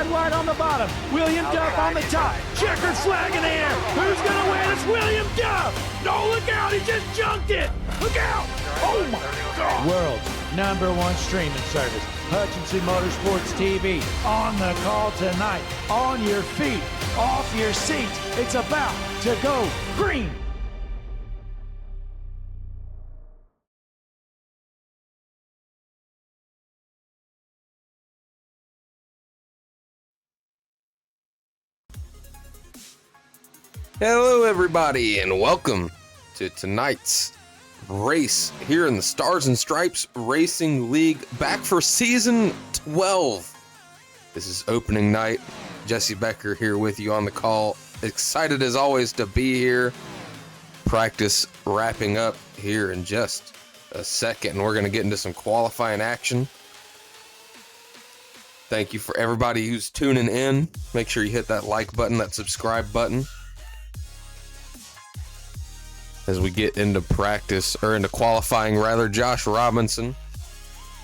One wide on the bottom. William Duff on the top. Checkered flag in the air. Who's going to win? It's William Duff. No, look out. He just junked it. Look out. Oh, my God. World's #1 streaming service. Hutchinson Motorsports TV. On the call tonight. On your feet. Off your seats. It's about to go green. Hello everybody and welcome to tonight's race here in the Stars and Stripes Racing League, back for season 12. This is opening night. Jesse Becker here with you on the call. Excited as always to be here. Practice wrapping up here in just a second, and we're going to get into some qualifying action. Thank you for everybody who's tuning in. Make sure you hit that like button, that subscribe button, as we get into practice, or into qualifying rather. Josh Robinson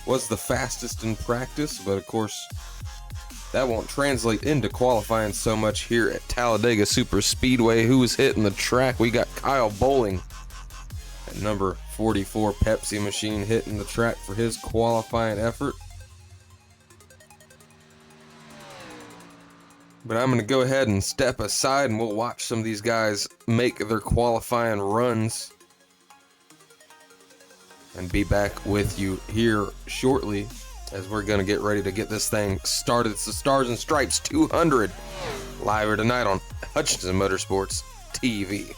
was the fastest in practice, but of course that won't translate into qualifying so much here at Talladega Super Speedway. Who was hitting the track? We got Kyle Bowling at number 44 Pepsi Machine hitting the track for his qualifying effort. But I'm going to go ahead and step aside, and we'll watch some of these guys make their qualifying runs and be back with you here shortly as we're going to get ready to get this thing started. It's the Stars and Stripes 200 live here tonight on Hutchinson Motorsports TV.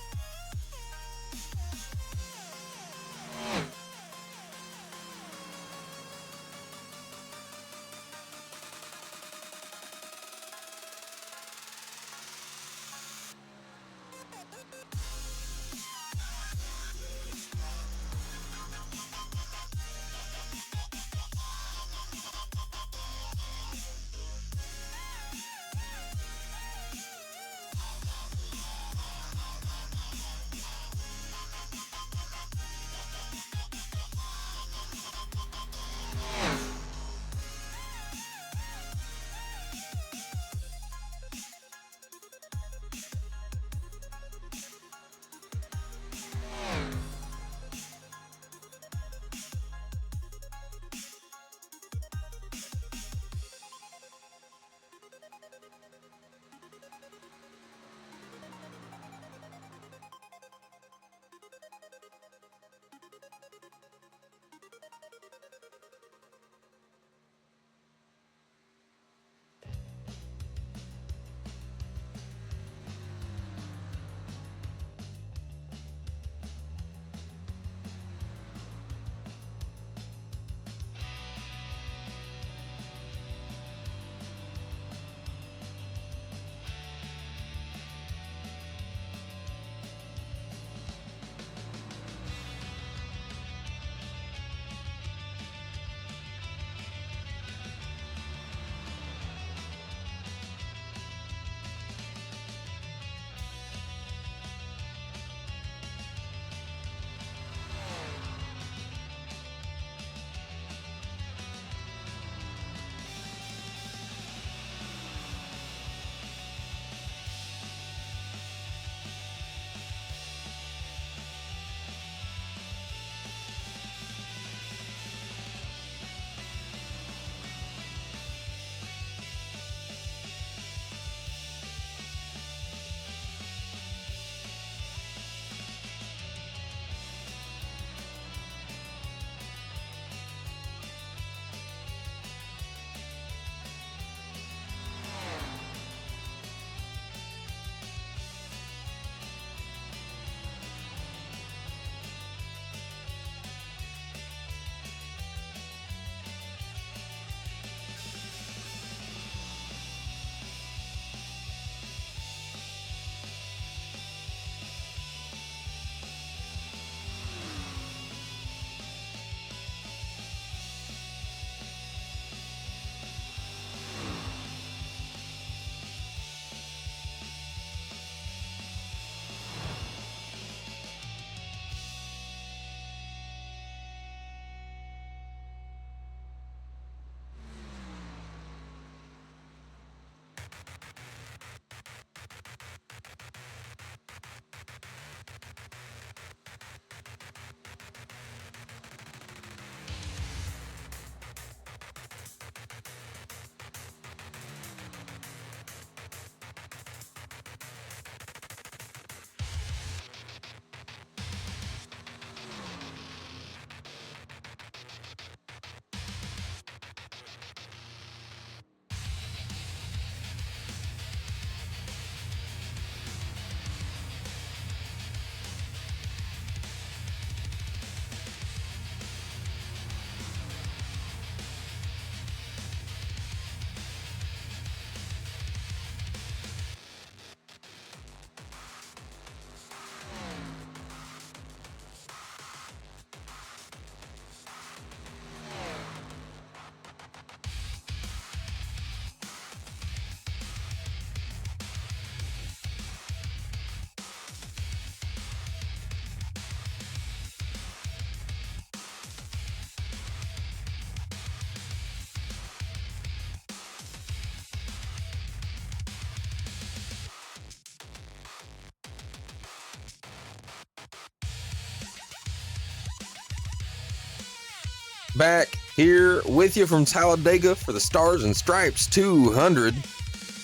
back here with you from Talladega for the Stars and Stripes 200.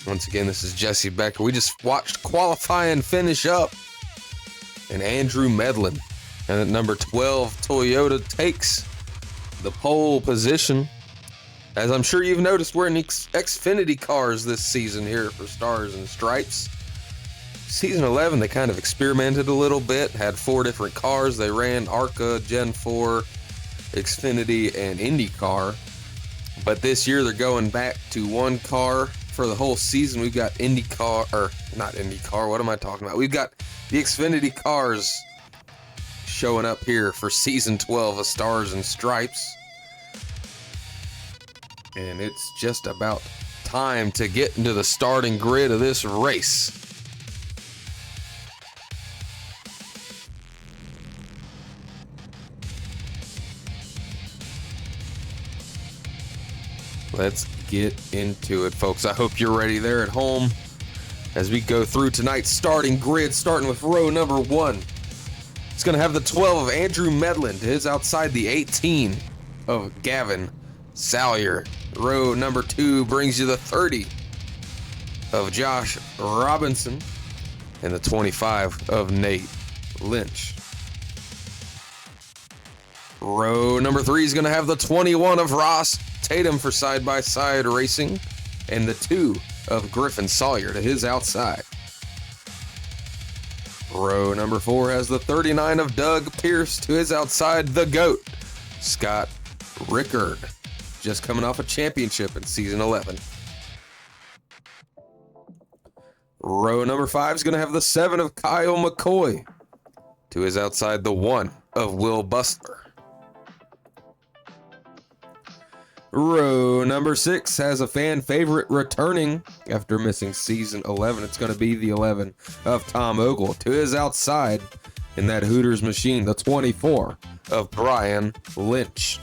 Once again, this is Jesse Becker. We just watched qualify and finish up. And Andrew Medlin and at number 12, Toyota takes the pole position. As I'm sure you've noticed, we're in Xfinity cars this season here for Stars and Stripes. Season 11, they kind of experimented a little bit, had 4 different cars. They ran ARCA, Gen 4, Xfinity, and IndyCar. But this year, they're going back to one car for the whole season. We've got IndyCar, or not IndyCar, what am I talking about? We've got the Xfinity cars showing up here for season 12 of Stars and Stripes. And it's just about time to get into the starting grid of this race. Let's get into it, folks. I hope you're ready there at home as we go through tonight's starting grid, starting with row number 1. It's going to have the 12 of Andrew Medlin to his outside, the 18 of Gavin Salyer. Row number 2 brings you the 30 of Josh Robinson and the 25 of Nate Lynch. Row number 3 is going to have the 21 of Ross Tatum for side-by-side racing and the 2 of Griffin Sawyer to his outside. Row number 4 has the 39 of Doug Pierce to his outside, the GOAT, Scott Rickard, just coming off a championship in season 11. Row number 5 is going to have the 7 of Kyle McCoy to his outside, the 1 of Will Bustler. Row number 6 has a fan favorite returning after missing season 11. It's going to be the 11 of Tom Ogle to his outside in that Hooters machine, the 24 of Brian Lynch.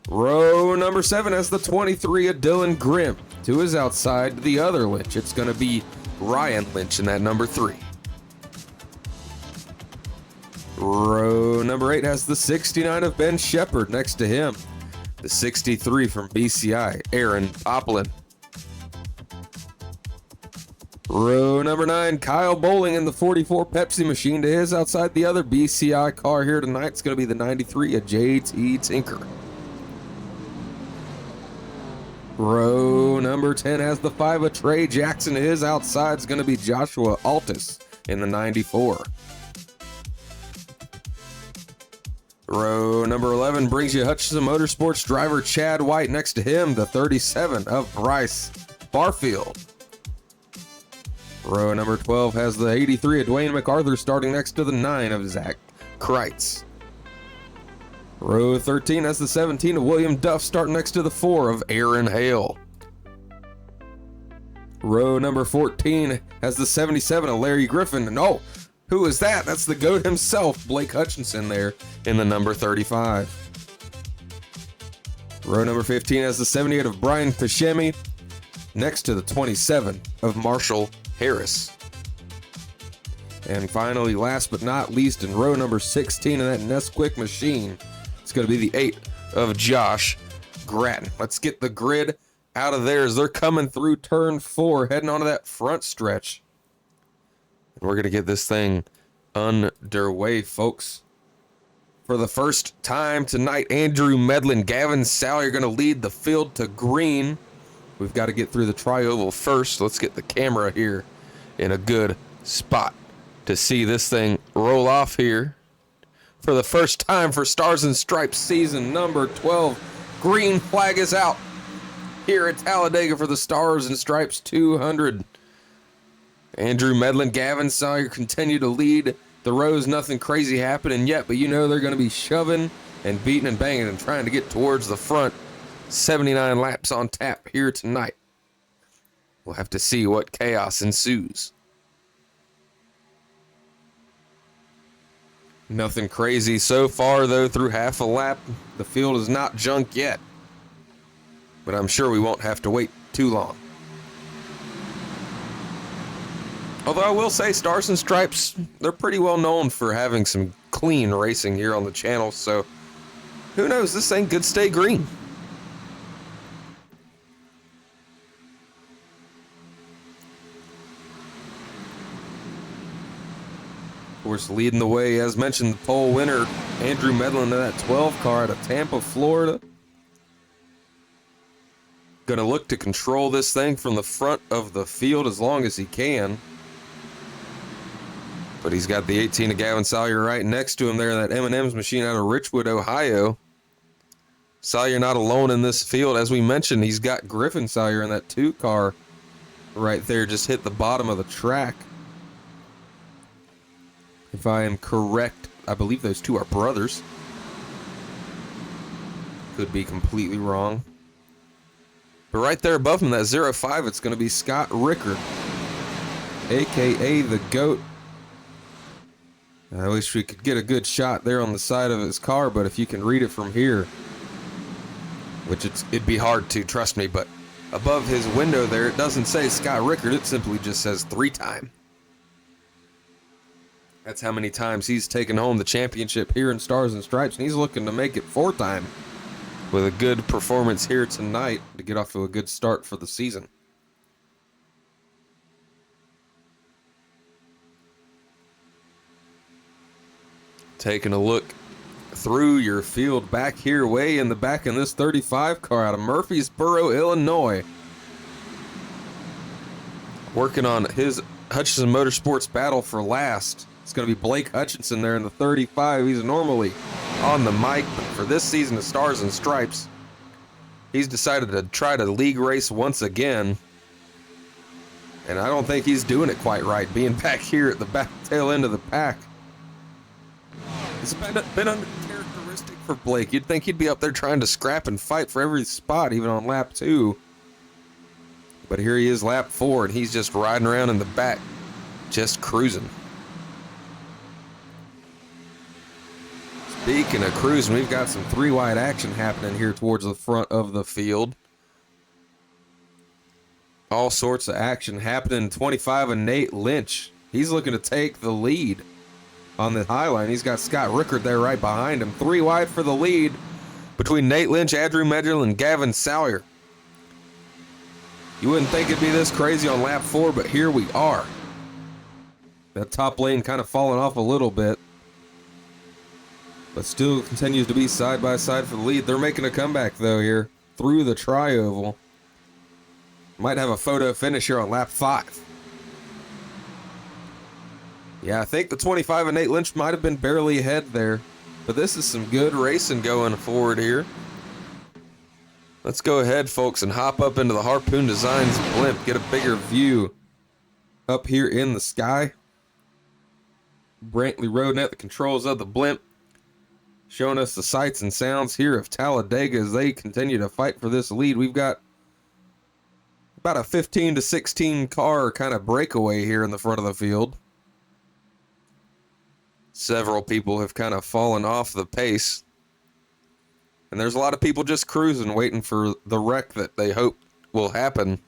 Row number 7 has the 23 of Dylan Grimm to his outside, the other Lynch. It's going to be Ryan Lynch in that number 3. Row number 8 has the 69 of Ben Shepard next to him. The 63 from BCI, Aaron Poplin. Row number 9, Kyle Bowling in the 44 Pepsi machine to his outside. The other BCI car here tonight is going to be the 93 of JT Tinker. Row number 10 has the 5 of Trey Jackson to his outside. Is going to be Joshua Altus in the 94. Row number 11 brings you Hutchinson Motorsports driver Chad White next to him, the 37 of Bryce Barfield. Row number 12 has the 83 of Dwayne MacArthur starting next to the 9 of Zach Kreitz. Row 13 has the 17 of William Duff starting next to the 4 of Aaron Hale. Row number 14 has the 77 of Larry Griffin. And oh, who is that? That's the GOAT himself, Blake Hutchinson, there in the number 35. Row number 15 has the 78 of Brian Pashemi next to the 27 of Marshall Harris. And finally, last but not least, in row number 16 in that Nesquik machine, it's going to be the 8 of Josh Gratton. Let's get the grid out of there as they're coming through turn 4, heading onto that front stretch. We're going to get this thing underway, folks. For the first time tonight, Andrew Medlin, Gavin Salyer are going to lead the field to green. We've got to get through the tri-oval first. Let's get the camera here in a good spot to see this thing roll off here. For the first time for Stars and Stripes season number 12, green flag is out here at Talladega for the Stars and Stripes 200. Andrew Medlin, Gavin Sawyer continue to lead the rows. Nothing crazy happening yet, but you know they're going to be shoving and beating and banging and trying to get towards the front. 79 laps on tap here tonight. We'll have to see what chaos ensues. Nothing crazy so far, though, through half a lap. The field is not junk yet, but I'm sure we won't have to wait too long. Although I will say Stars and Stripes, they're pretty well known for having some clean racing here on the channel, so Who knows? This thing could stay green. Of course, leading the way, as mentioned, the pole winner, Andrew Medlin in that 12 car out of Tampa, Florida. Gonna look to control this thing from the front of the field as long as he can. But he's got the 18 of Gavin Sawyer right next to him there in that M&M's machine out of Richwood, Ohio. Sawyer not alone in this field. As we mentioned, he's got Griffin Sawyer in that 2 car right there, just hit the bottom of the track. If I am correct, I believe those 2 are brothers. Could be completely wrong. But right there above him, that 05, it's going to be Scott Rickard, a.k.a. the GOAT. I wish we could get a good shot there on the side of his car, but if you can read it from here, which it'd be hard to, trust me, but above his window there, it doesn't say Scott Rickard, it simply just says 3-time. That's how many times he's taken home the championship here in Stars and Stripes, and he's looking to make it 4-time with a good performance here tonight to get off to a good start for the season. Taking a look through your field back here, way in the back in this 35 car out of Murfreesboro, Illinois. Working on his Hutchinson Motorsports battle for last. It's going to be Blake Hutchinson there in the 35. He's normally on the mic, but for this season of Stars and Stripes, he's decided to try to league race once again. And I don't think he's doing it quite right, being back here at the back tail end of the pack. It's been uncharacteristic for Blake. You'd think he'd be up there trying to scrap and fight for every spot, even on lap 2. But here he is, lap 4, and he's just riding around in the back, just cruising. Speaking of cruising, we've got some 3-wide action happening here towards the front of the field. All sorts of action happening. 25 and Nate Lynch. He's looking to take the lead on the high line. He's got Scott Rickard there right behind him. 3 wide for the lead between Nate Lynch, Andrew Medlin, and Gavin Sawyer. You wouldn't think it'd be this crazy on lap 4, but here we are. That top lane kind of falling off a little bit, but still continues to be side by side for the lead. They're making a comeback though here through the tri-oval. Might have a photo finish here on lap 5. Yeah, I think the 25 and Nate Lynch might have been barely ahead there, but this is some good racing going forward here. Let's go ahead, folks, and hop up into the Harpoon Designs blimp, get a bigger view up here in the sky. Brantley Road at the controls of the blimp, showing us the sights and sounds here of Talladega as they continue to fight for this lead. We've got about a 15 to 16 car kind of breakaway here in the front of the field. Several people have kind of fallen off the pace, and there's a lot of people just cruising, waiting for the wreck that they hope will happen.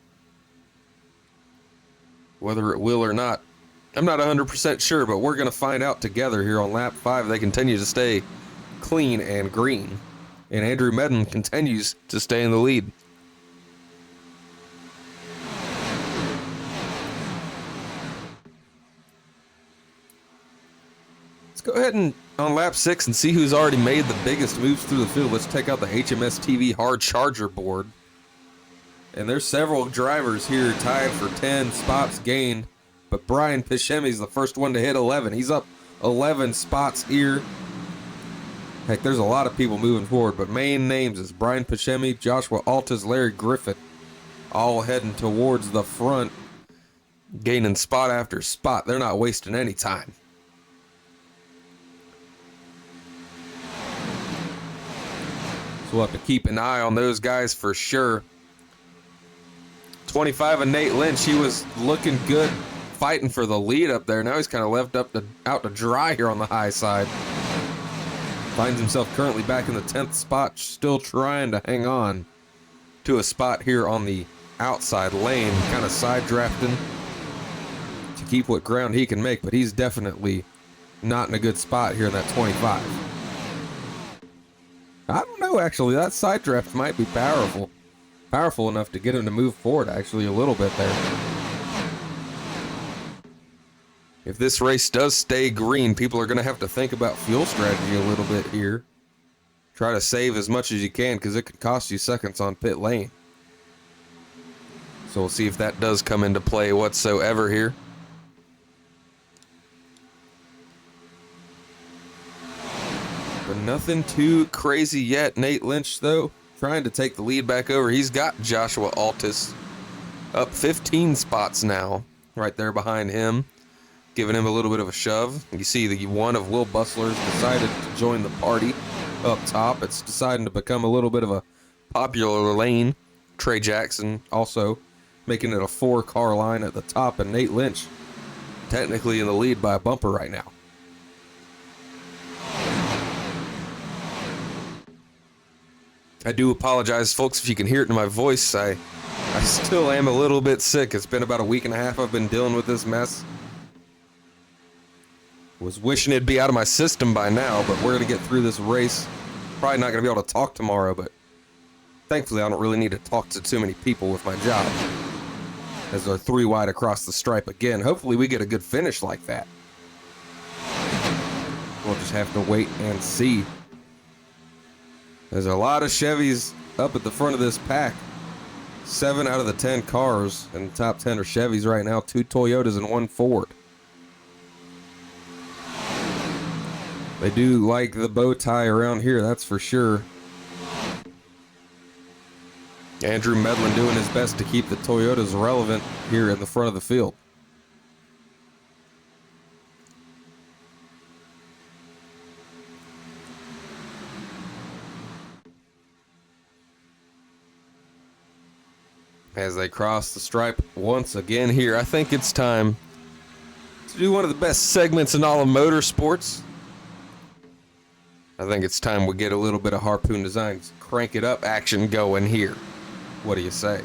Whether it will or not, I'm not 100% sure, but we're going to find out together here on lap 5. They continue to stay clean and green, and Andrew Medlin continues to stay in the lead. Let's go ahead and on lap 6 and see who's already made the biggest moves through the field. Let's take out the HMS TV hard charger board, and there's several drivers here tied for 10 spots gained, but Brian Pichemi's the first one to hit 11. He's up 11 spots here. Heck, there's a lot of people moving forward, but main names is Brian Pichemi, Joshua Altas, Larry Griffith, all heading towards the front, gaining spot after spot. They're not wasting any time. So we'll have to keep an eye on those guys for sure. 25 and Nate Lynch, he was looking good, fighting for the lead up there. Now he's kind of left out to dry here on the high side. Finds himself currently back in the 10th spot, still trying to hang on to a spot here on the outside lane, kind of side drafting to keep what ground he can make, but he's definitely not in a good spot here in that 25. I don't know, actually. That side draft might be powerful. Powerful enough to get him to move forward, actually, a little bit there. If this race does stay green, people are going to have to think about fuel strategy a little bit here. Try to save as much as you can, because it could cost you seconds on pit lane. So we'll see if that does come into play whatsoever here. But nothing too crazy yet. Nate Lynch, though, trying to take the lead back over. He's got Joshua Altus up 15 spots now, right there behind him, giving him a little bit of a shove. You see the one of Will Bustler's decided to join the party up top. It's deciding to become a little bit of a popular lane. Trey Jackson also making it a 4-car line at the top, and Nate Lynch technically in the lead by a bumper right now. I do apologize, folks, if you can hear it in my voice. I still am a little bit sick. It's been about a week and a half I've been dealing with this mess. Was wishing it'd be out of my system by now, but we're going to get through this race. Probably not going to be able to talk tomorrow, but thankfully I don't really need to talk to too many people with my job. As they're 3 wide across the stripe again. Hopefully we get a good finish like that. We'll just have to wait and see. There's a lot of Chevys up at the front of this pack. 7 out of the 10 cars in the top 10 are Chevys right now. 2 Toyotas and 1 Ford. They do like the bow tie around here, that's for sure. Andrew Medlin doing his best to keep the Toyotas relevant here in the front of the field. As they cross the stripe once again here, I think it's time to do one of the best segments in all of motorsports. I think it's time we get a little bit of Harpoon Designs crank it up action going here. What do you say?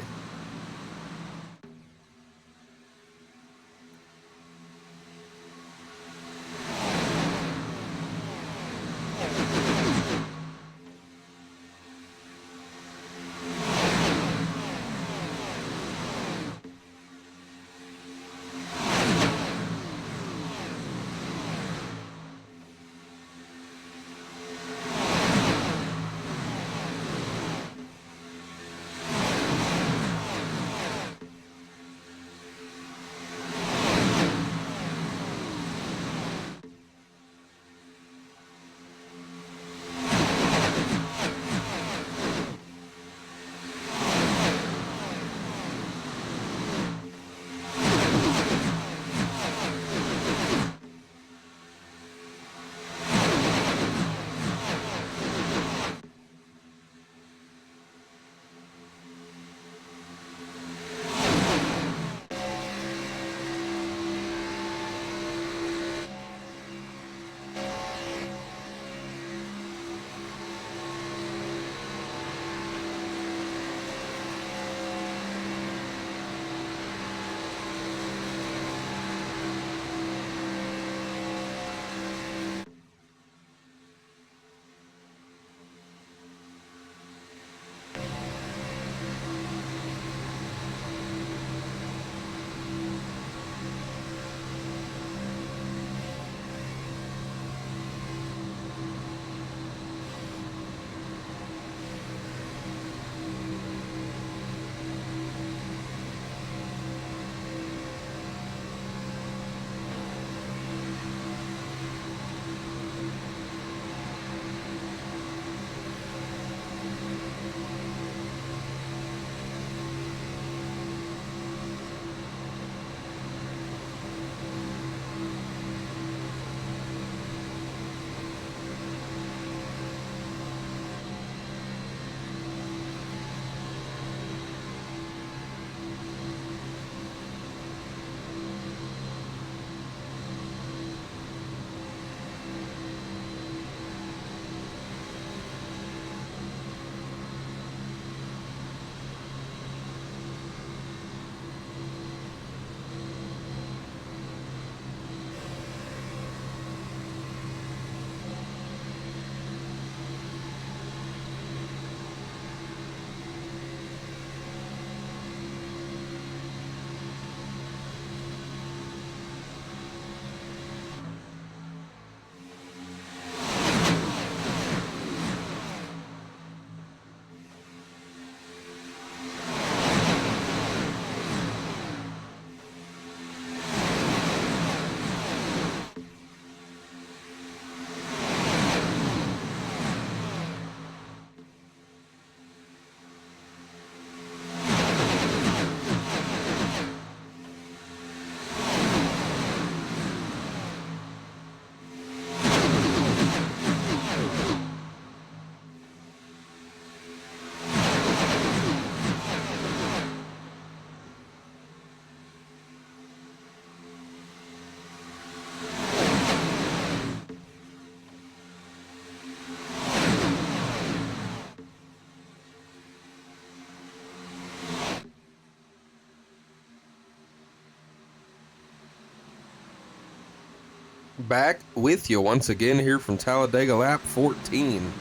back with you once again here from Talladega, lap 14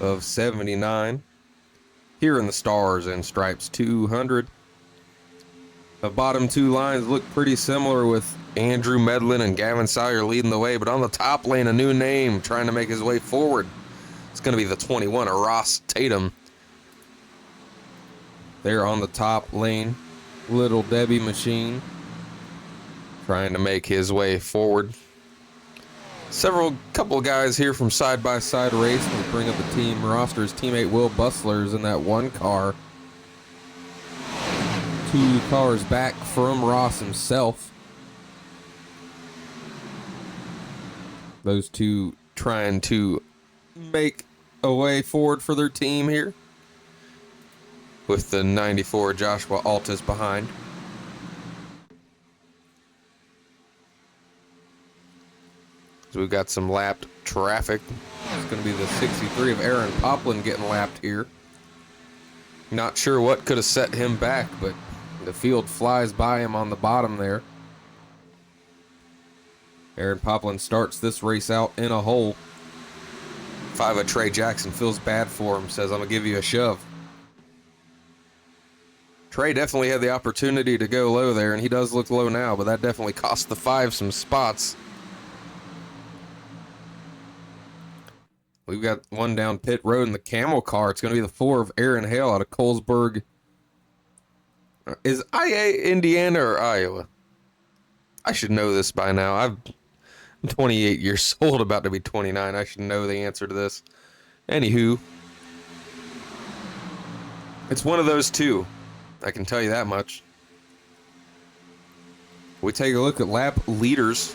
of 79 here in the Stars and Stripes 200. The bottom two lines look pretty similar with Andrew Medlin and Gavin Sawyer leading the way, but on the top lane, a new name trying to make his way forward. It's going to be the 21 of Ross Tatum. There on the top lane, Little Debbie Machine trying to make his way forward. Couple of guys here from Side by Side Race will bring up the team rosters. Teammate Will Bustler's in that one car. 2 cars back from Ross himself. Those two trying to make a way forward for their team here, with the 94 Joshua Altus behind. So we've got some lapped traffic. It's going to be the 63 of Aaron Poplin getting lapped here. Not sure what could have set him back, but the field flies by him on the bottom there. Aaron Poplin starts this race out in a hole. 5 of Trey Jackson feels bad for him, says, I'm going to give you a shove. Trey definitely had the opportunity to go low there, and he does look low now, but that definitely cost the 5 some spots. We've got one down pit road in the camel car. It's going to be the 4 of Aaron Hale out of Colesburg. Is IA Indiana or Iowa? I should know this by now. I'm 28 years old, about to be 29. I should know the answer to this. Anywho, it's one of those two. I can tell you that much. We take a look at lap leaders.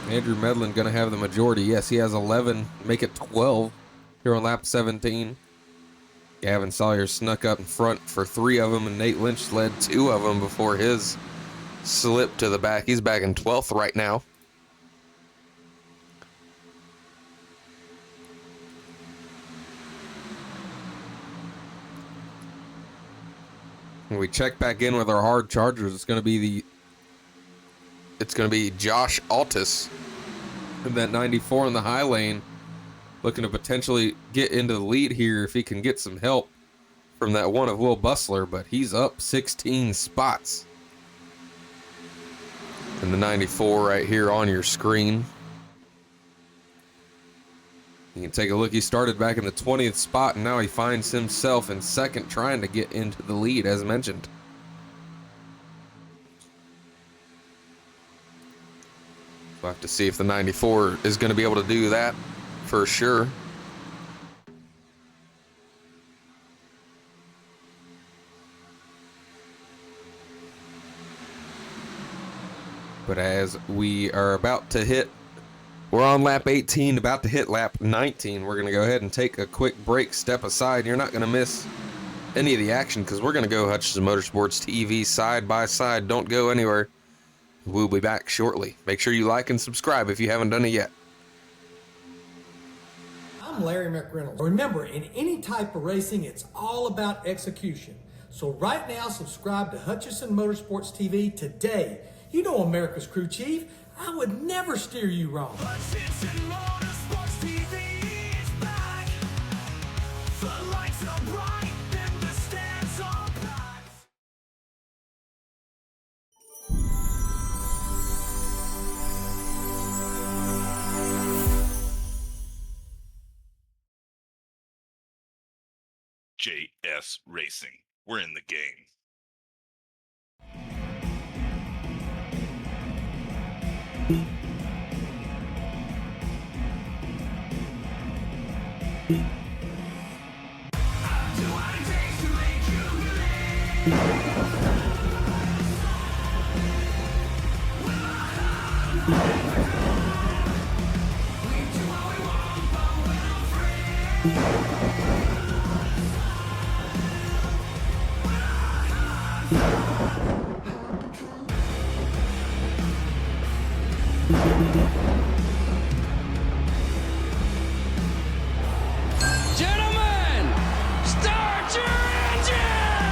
Andrew Medlin going to have the majority. Yes, he has 11, make it 12 here on lap 17. Gavin Sawyer snuck up in front for 3 of them, and Nate Lynch led 2 of them before his slip to the back. He's back in 12th right now. When we check back in with our hard chargers, it's going to be Josh Altus in that 94 in the high lane, looking to potentially get into the lead here if he can get some help from that 1 of Will Bustler, but he's up 16 spots. And the 94 right here on your screen. You can take a look. He started back in the 20th spot, and now he finds himself in second, trying to get into the lead, as mentioned. We'll have to see if the 94 is going to be able to do that for sure. But as we are about to hit, we're on lap 18, about to hit lap 19. We're going to go ahead and take a quick break, step aside. You're not going to miss any of the action because we're going to go Hutchinson Motorsports TV side by side. Don't go anywhere. We'll be back shortly. Make sure you like and subscribe if you haven't done it yet. I'm Larry McReynolds. Remember, in any type of racing, it's all about execution. So right now, subscribe to Hutchinson Motorsports TV today. You know America's crew chief. I would never steer you wrong. Hutchinson Motorsports TV is back. The lights are bright and the stands are packed. JS Racing. We're in the game. Gentlemen, start your engine!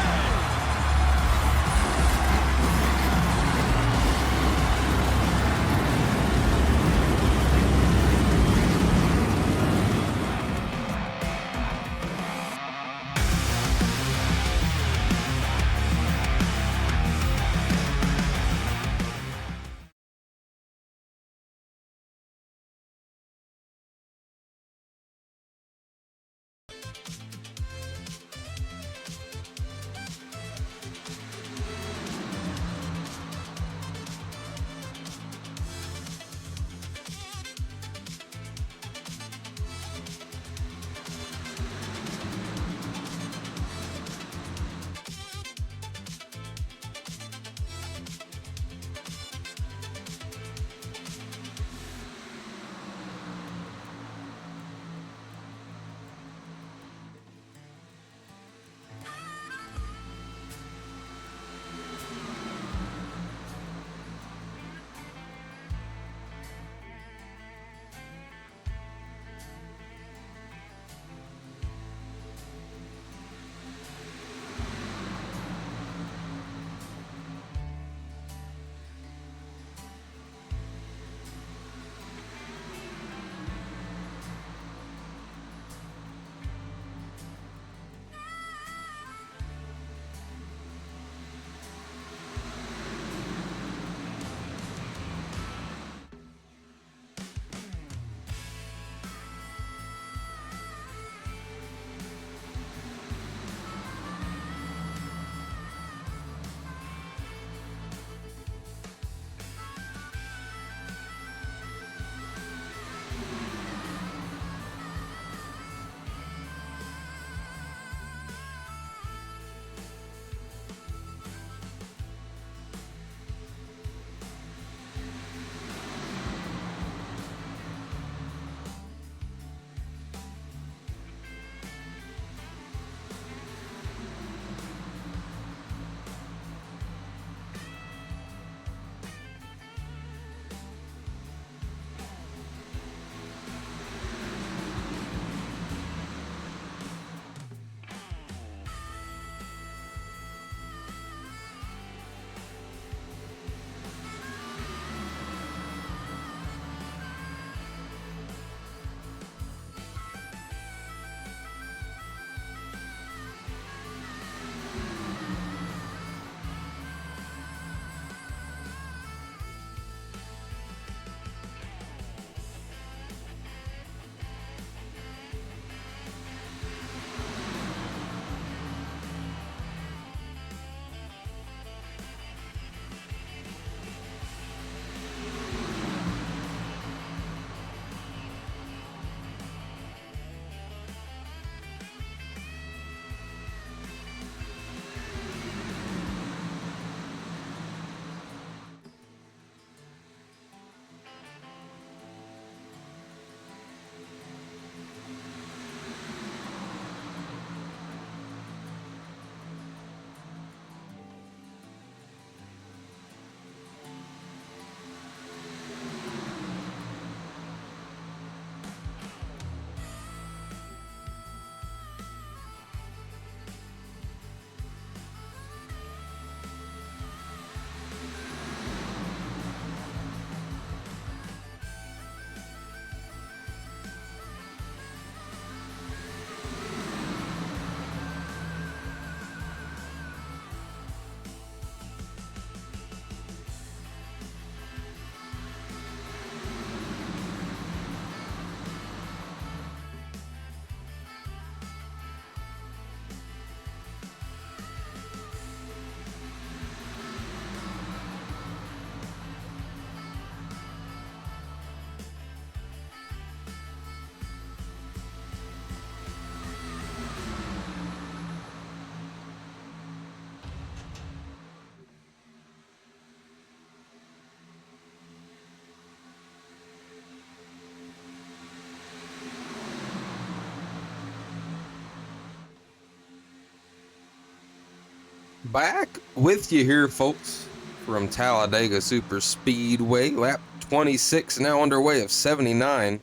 Back with you here, folks, from Talladega Super Speedway. Lap 26 now underway of 79.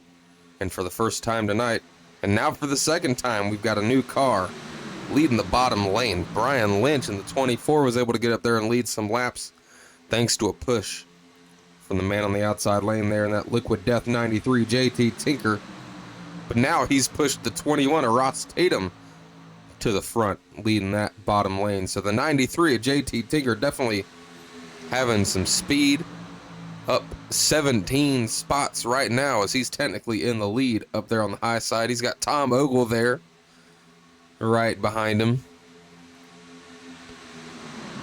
And for the first time tonight, and now for the second time, we've got a new car leading the bottom lane. Brian Lynch in the 24 was able to get up there and lead some laps thanks to a push from the man on the outside lane there in that Liquid Death 93 JT Tinker. But now he's pushed the 21 of Ross Tatum to the front, leading that bottom lane. So the 93 of JT Tinker definitely having some speed, up 17 spots right now as he's technically in the lead up there on the high side. He's got Tom Ogle there right behind him.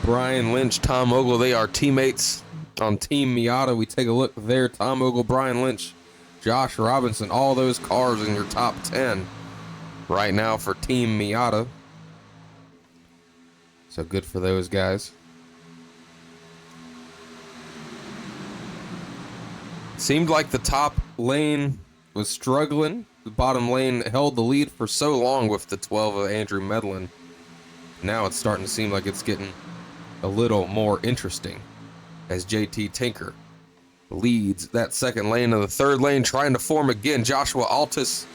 Brian Lynch, Tom Ogle, they are teammates on Team Miata. We take a look there. Tom Ogle, Brian Lynch, Josh Robinson, all those cars in your top 10 right now for Team Miata. So good for those guys. Seemed like the top lane was struggling. The bottom lane held the lead for so long with the 12 of Andrew Medlin. Now it's starting to seem like it's getting a little more interesting as JT Tinker leads that second lane. And the third lane trying to form again. Joshua Altus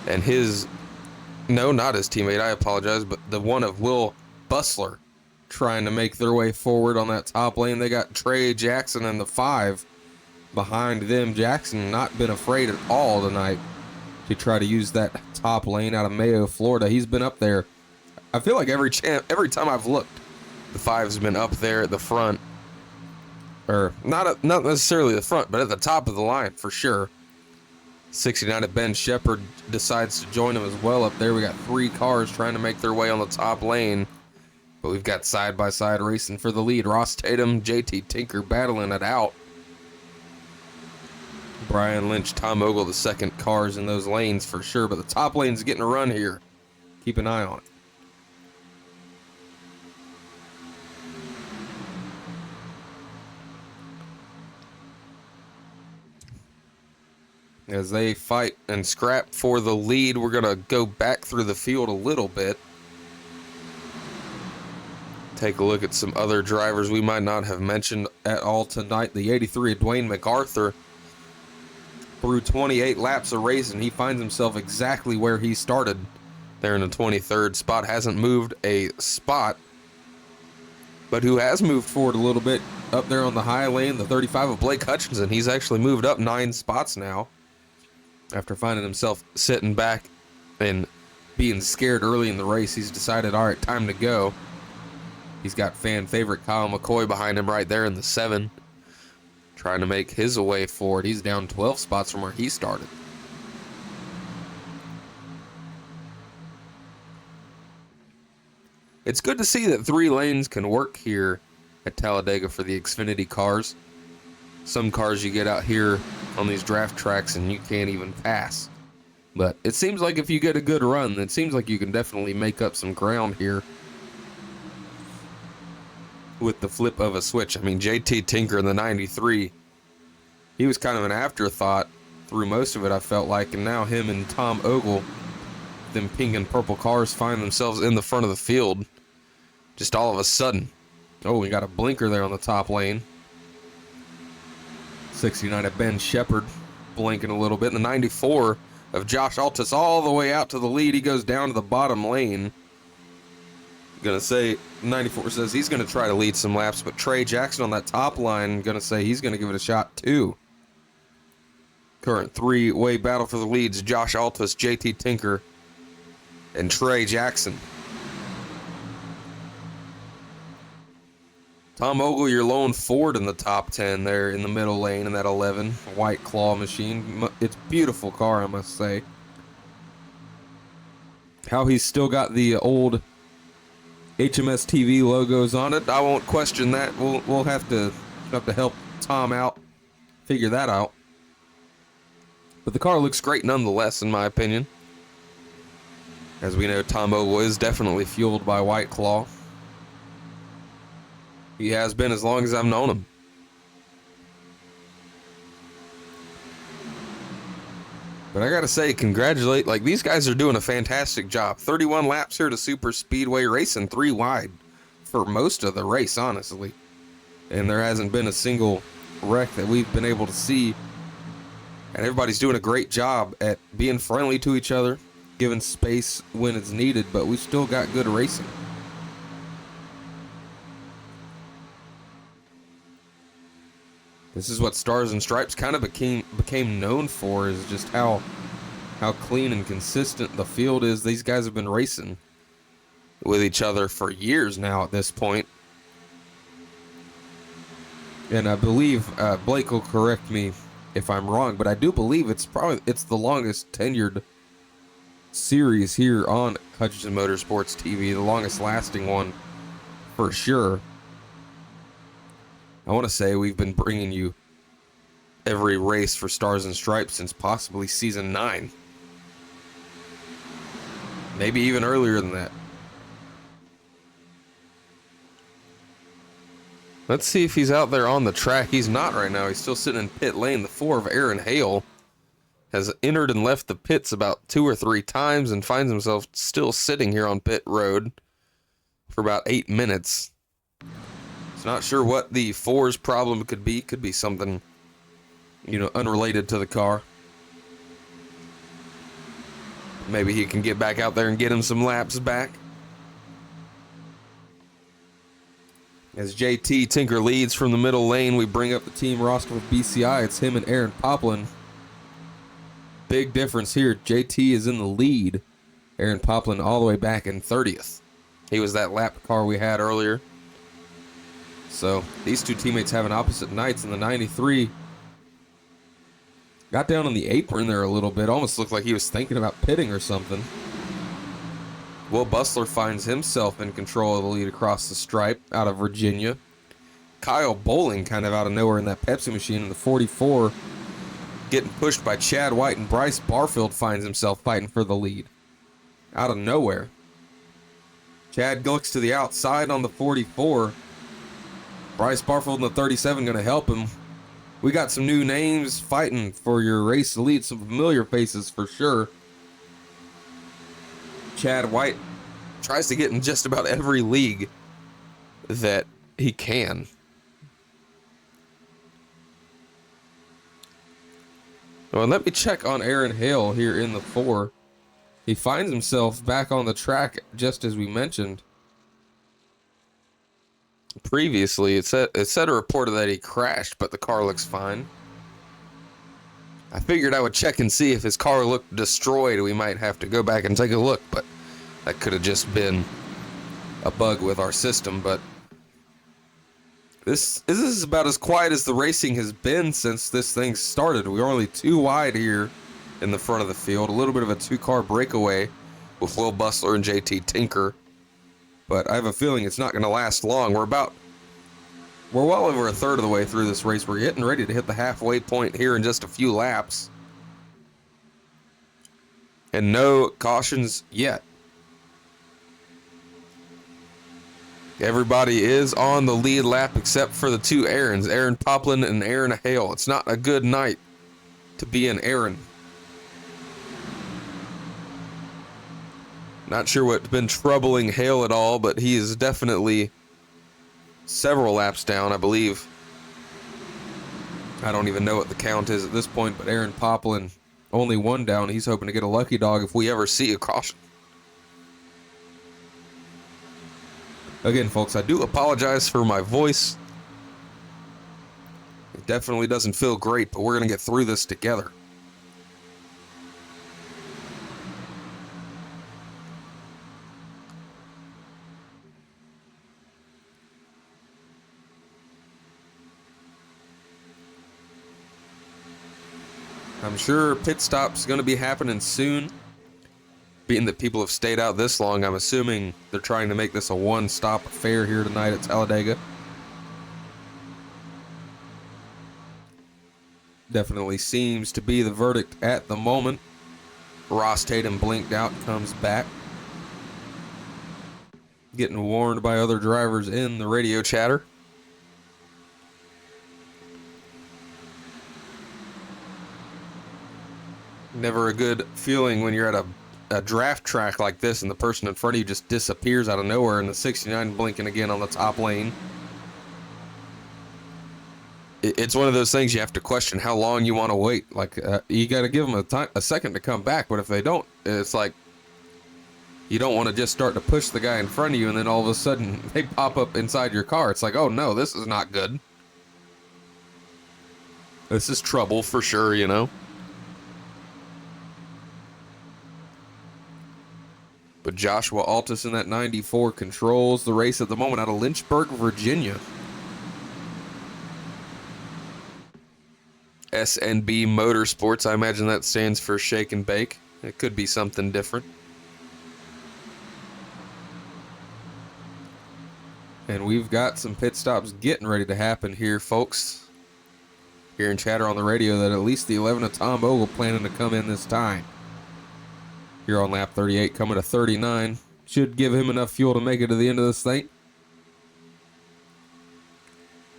and his, no, not his teammate, I apologize, but the one of Will Bustler trying to make their way forward on that top lane. They got Trey Jackson in the 5 behind them. Jackson not been afraid at all tonight to try to use that top lane out of Mayo, Florida. He's been up there. I feel like every time I've looked, the 5's been up there at the front, or not necessarily the front, but at the top of the line for sure. 69 of Ben Shepard decides to join him as well up there. We got 3 cars trying to make their way on the top lane, but we've got side-by-side racing for the lead. Ross Tatum, JT Tinker battling it out. Brian Lynch, Tom Ogle, the second cars in those lanes for sure, but the top lane's getting a run here. Keep an eye on it. As they fight and scrap for the lead, we're going to go back through the field a little bit. Take a look at some other drivers we might not have mentioned at all tonight. The 83 of Dwayne MacArthur. Through 28 laps of racing, he finds himself exactly where he started there in the 23rd spot. Hasn't moved a spot, but who has moved forward a little bit up there on the high lane, the 35 of Blake Hutchinson. He's actually moved up 9 spots now after finding himself sitting back and being scared early in the race. He's decided, all right, time to go. He's got fan favorite Kyle McCoy behind him right there in the 7. Trying to make his way forward. He's down 12 spots from where he started. It's good to see that 3 lanes can work here at Talladega for the Xfinity cars. Some cars you get out here on these draft tracks and you can't even pass. But it seems like if you get a good run, it seems like you can definitely make up some ground here with the flip of a switch. I mean, JT Tinker in the 93, he was kind of an afterthought through most of it, I felt like, and now him and Tom Ogle, them pink and purple cars, find themselves in the front of the field just all of a sudden. Oh, we got a blinker there on the top lane. 69 of Ben Shepard blinking a little bit. And the 94 of Josh Altus all the way out to the lead. He goes down to the bottom lane. Gonna say 94 says he's gonna try to lead some laps, but Trey Jackson on that top line gonna say he's gonna give it a shot too. Current 3-way battle for the leads: Josh Altus, JT Tinker, and Trey Jackson. Tom Ogle, your lone Ford in the top 10 there in the middle lane in that 11 White Claw machine. It's a beautiful car, I must say. How he's still got the old HMS TV logos on it, I won't question that. We'll have to help Tom out, figure that out. But the car looks great nonetheless, in my opinion. As we know, Tom Ogle is definitely fueled by White Claw. He has been as long as I've known him. But I gotta say, congratulate, like, these guys are doing a fantastic job. 31 laps here to Super Speedway, racing 3 wide for most of the race, honestly. And there hasn't been a single wreck that we've been able to see. And everybody's doing a great job at being friendly to each other, giving space when it's needed, but we still got good racing. This is what Stars and Stripes kind of became known for, is just how clean and consistent the field is. These guys have been racing with each other for years now at this point. And I believe, Blake will correct me if I'm wrong, but I do believe it's the longest tenured series here on Hutchinson Motorsports TV, the longest lasting one for sure. I want to say we've been bringing you every race for Stars and Stripes since possibly season 9. Maybe even earlier than that. Let's see if he's out there on the track. He's not right now. He's still sitting in pit lane. The 4 of Aaron Hale has entered and left the pits about 2 or 3 times and finds himself still sitting here on pit road for about 8 minutes. He's not sure what the 4's problem could be. Could be something, unrelated to the car. Maybe he can get back out there and get him some laps back. As JT Tinker leads from the middle lane, we bring up the team roster with BCI. It's him and Aaron Poplin. Big difference here. JT is in the lead. Aaron Poplin all the way back in 30th. He was that lap car we had earlier. So these two teammates having opposite nights in the 93. Got down on the apron there a little bit. Almost looked like he was thinking about pitting or something. Will Bustler finds himself in control of the lead across the stripe out of Virginia. Kyle Bowling kind of out of nowhere in that Pepsi machine in the 44. Getting pushed by Chad White, and Bryce Barfield finds himself fighting for the lead. Out of nowhere. Chad looks to the outside on the 44. Bryce Barfield in the 37 going to help him. We got some new names fighting for your race lead. Some familiar faces for sure. Chad White tries to get in just about every league that he can. Well, let me check on Aaron Hale here in the 4. He finds himself back on the track just as we mentioned. Previously, it said a report that he crashed, but the car looks fine. I figured I would check and see if his car looked destroyed. We might have to go back and take a look, but that could have just been a bug with our system. But this is about as quiet as the racing has been since this thing started. We were only 2 wide here in the front of the field. A little bit of a 2-car breakaway with Will Bustler and JT Tinker. But I have a feeling it's not going to last long. We're well over a third of the way through this race. We're getting ready to hit the halfway point here in just a few laps. And no cautions yet. Everybody is on the lead lap except for the 2 Aarons, Aaron Poplin and Aaron Hale. It's not a good night to be an Aaron. Not sure what's been troubling Hale at all, but he is definitely several laps down, I believe. I don't even know what the count is at this point, but Aaron Poplin only 1 down. He's hoping to get a lucky dog if we ever see a caution. Again, folks, I do apologize for my voice. It definitely doesn't feel great, but we're going to get through this together. I'm sure pit stop's going to be happening soon. Being that people have stayed out this long, I'm assuming they're trying to make this a 1-stop affair here tonight at Talladega. Definitely seems to be the verdict at the moment. Ross Tatum blinked out, comes back. Getting warned by other drivers in the radio chatter. Never a good feeling when you're at a a draft track like this and the person in front of you just disappears out of nowhere and the 69 blinking again on the top lane. It's one of those things you have to question how long you want to wait. Like, you got to give them a second to come back, but if they don't, it's like you don't want to just start to push the guy in front of you and then all of a sudden they pop up inside your car. It's like, oh no, this is not good. This is trouble for sure, you know? But Joshua Altus in that 94 controls the race at the moment out of Lynchburg, Virginia. SNB Motorsports, I imagine that stands for Shake and Bake. It could be something different. And we've got some pit stops getting ready to happen here, folks. Hearing chatter on the radio that at least the 11 of Tom Ogle planning to come in this time. Here on lap 38, coming to 39. Should give him enough fuel to make it to the end of this thing.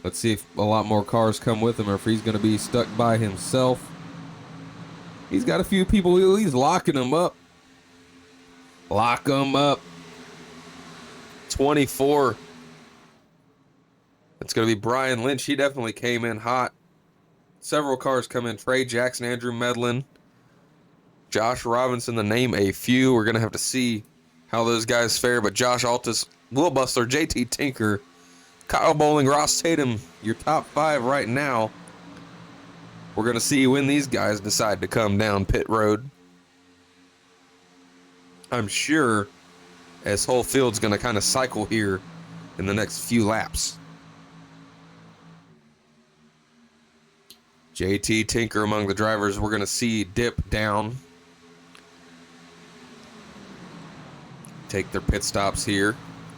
Let's see if a lot more cars come with him or if he's going to be stuck by himself. He's got a few people. He's locking them up. Lock them up. 24. It's going to be Brian Lynch. He definitely came in hot. Several cars come in. Trey Jackson, Andrew Medlin, Josh Robinson, to name a few. We're going to have to see how those guys fare. But Josh Altus, Will Bustler, JT Tinker, Kyle Bowling, Ross Tatum, your top 5 right now. We're going to see when these guys decide to come down pit road. I'm sure as whole field's going to kind of cycle here in the next few laps. JT Tinker among the drivers we're going to see dip down. Take their pit stops here.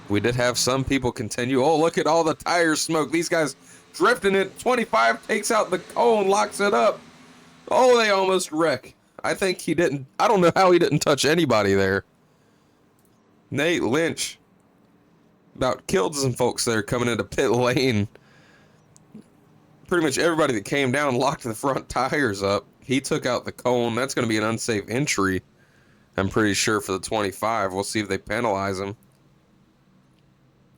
We did have some people continue. Oh, look at all the tire smoke. These guys drifting it. 25 takes out the cone, locks it up. Oh, they almost wreck. I think he didn't. I don't know how he didn't touch anybody there. Nate Lynch about killed some folks there coming into pit lane. Pretty much everybody that came down locked the front tires up. He took out the cone. That's going to be an unsafe entry, I'm pretty sure, for the 25. We'll see if they penalize him.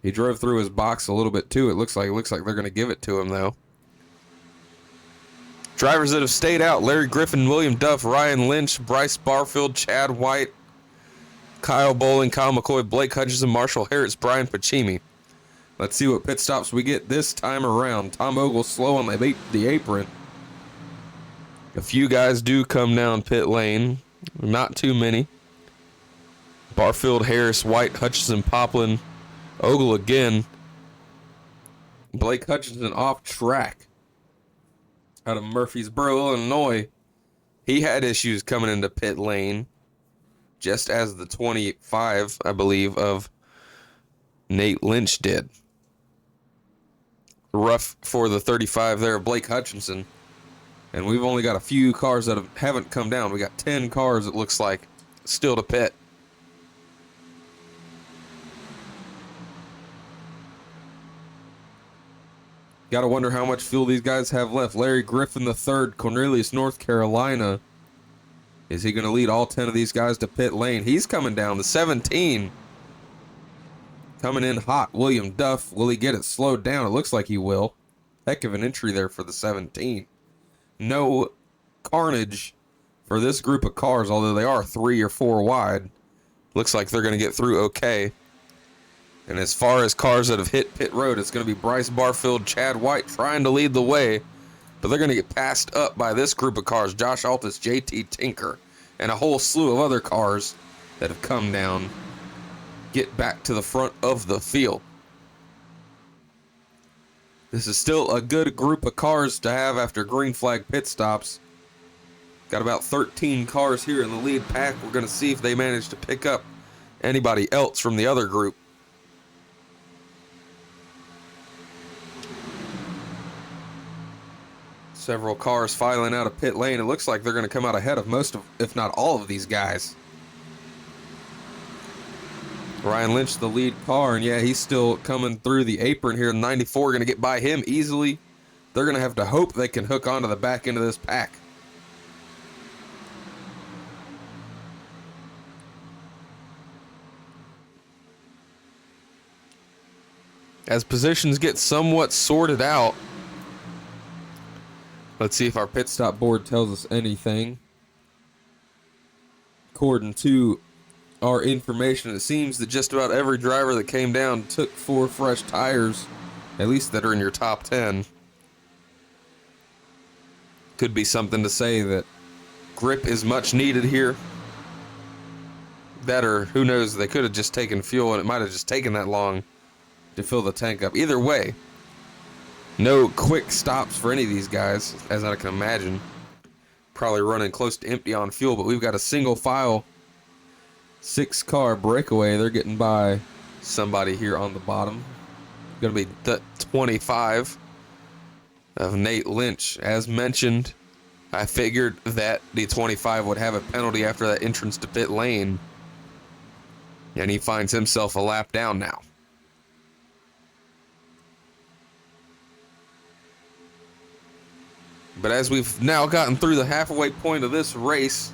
He drove through his box a little bit too. It looks like they're going to give it to him though. Drivers that have stayed out: Larry Griffin, William Duff, Ryan Lynch, Bryce Barfield, Chad White, Kyle Bowling, Kyle McCoy, Blake Hutchinson, Marshall Harris, Brian Pacimi. Let's see what pit stops we get this time around. Tom Ogle slow on the apron. A few guys do come down pit lane. Not too many. Barfield, Harris, White, Hutchinson, Poplin, Ogle again. Blake Hutchinson off track out of Murfreesboro, Illinois. He had issues coming into pit lane, just as the 25, I believe, of Nate Lynch did. Rough for the 35 there of Blake Hutchinson. And we've only got a few cars that haven't come down. We got 10 cars, it looks like, still to pit. Got to wonder how much fuel these guys have left. Larry Griffin III, Cornelius, North Carolina. Is he going to lead all 10 of these guys to pit lane? He's coming down. The 17 coming in hot. William Duff. Will he get it slowed down? It looks like he will. Heck of an entry there for the 17. No carnage for this group of cars, although they are 3 or 4 wide. Looks like they're going to get through okay. And as far as cars that have hit pit road, it's going to be Bryce Barfield, Chad White trying to lead the way. But they're going to get passed up by this group of cars. Josh Altus, JT Tinker, and a whole slew of other cars that have come down. Get back to the front of the field. This is still a good group of cars to have after green flag pit stops. Got about 13 cars here in the lead pack. We're going to see if they manage to pick up anybody else from the other group. Several cars filing out of pit lane. It looks like they're going to come out ahead of most of, if not all of these guys. Ryan Lynch, the lead car, and yeah, he's still coming through the apron here. 94 going to get by him easily. They're going to have to hope they can hook onto the back end of this pack. as positions get somewhat sorted out. Let's see if our pit stop board tells us anything. According to our information, it seems that just about every driver that came down took 4 fresh tires, at least that are in your top 10. Could be something to say that grip is much needed here. That, or who knows, they could have just taken fuel and it might have just taken that long to fill the tank up. Either way, no quick stops for any of these guys, as I can imagine. Probably running close to empty on fuel, but we've got a single file 6-car breakaway. They're getting by somebody here on the bottom. Gonna be the 25 of Nate Lynch. As mentioned, I figured that the 25 would have a penalty after that entrance to pit lane, and he finds himself a lap down now. But as we've now gotten through the halfway point of this race,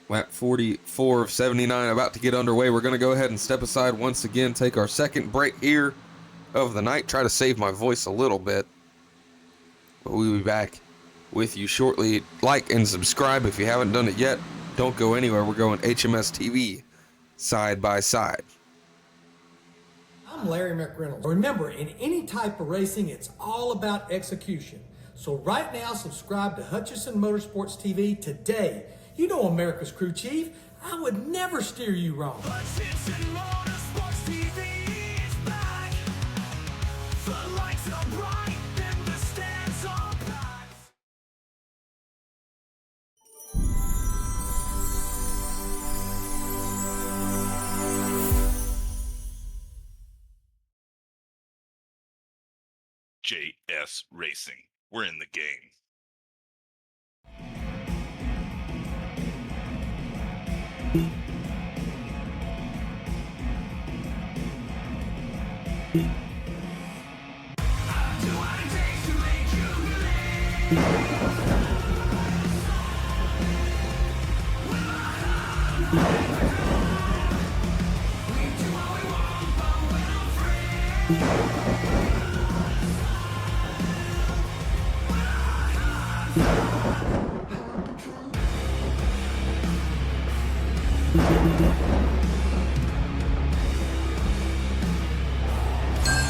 lap 44 of 79 about to get underway, we're going to go ahead and step aside once again, take our second break here of the night, try to save my voice a little bit. But we'll be back with you shortly. Like and subscribe if you haven't done it yet. Don't go anywhere. We're going HMS TV side by side. I'm Larry McReynolds. Remember, in any type of racing, it's all about execution. So right now, subscribe to Hutchison Motorsports TV today. You know America's crew chief. I would never steer you wrong. Hutchison Motorsports TV is back. The lights are bright and the stands are packed. JS Racing. We're in the game.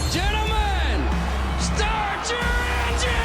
Gentlemen, start your engine!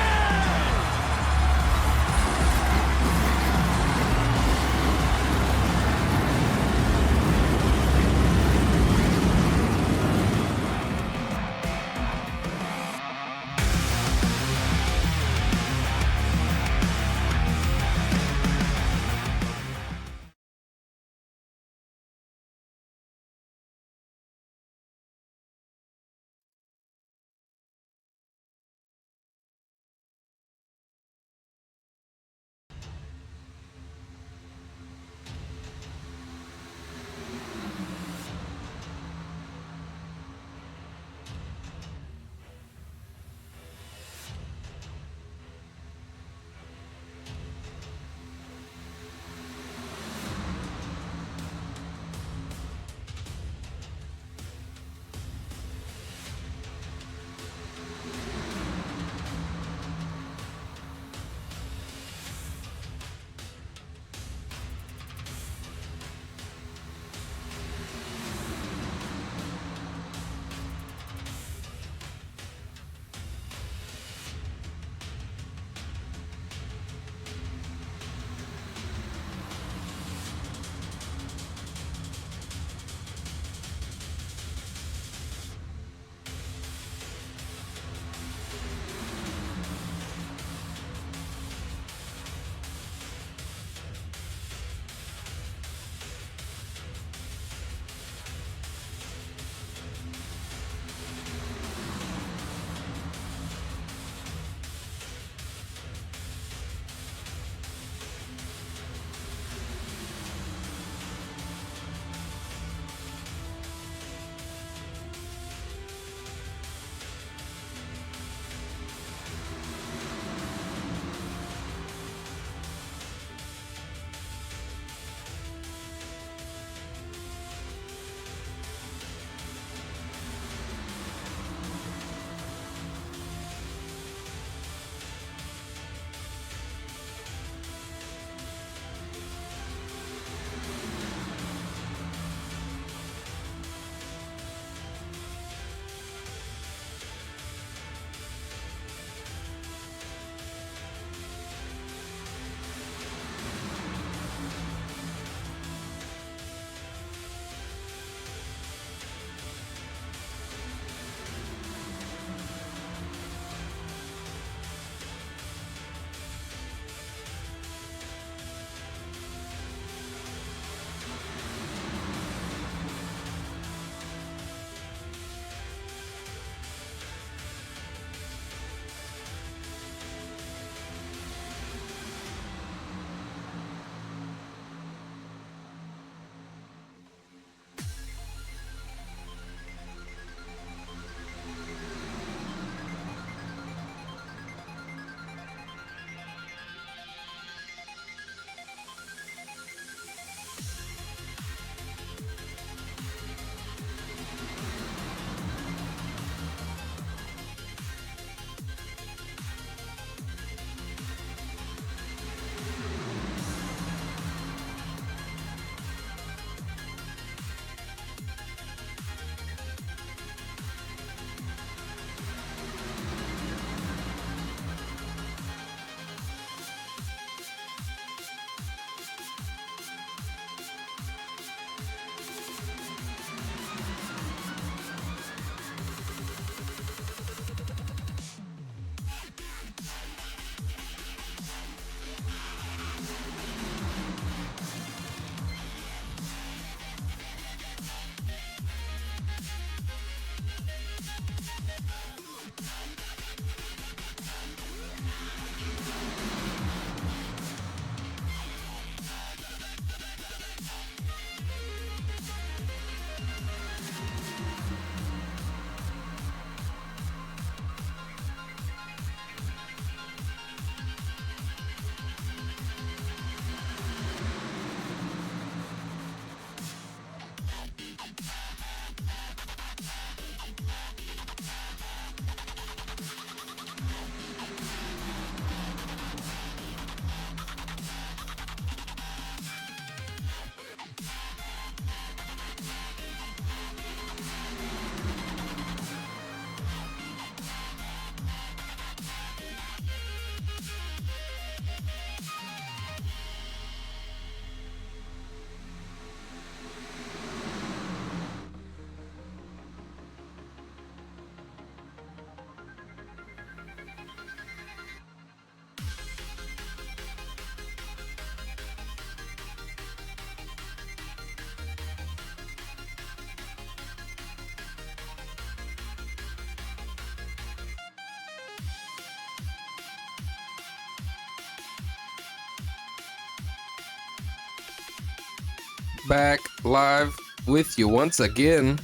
back live with you once again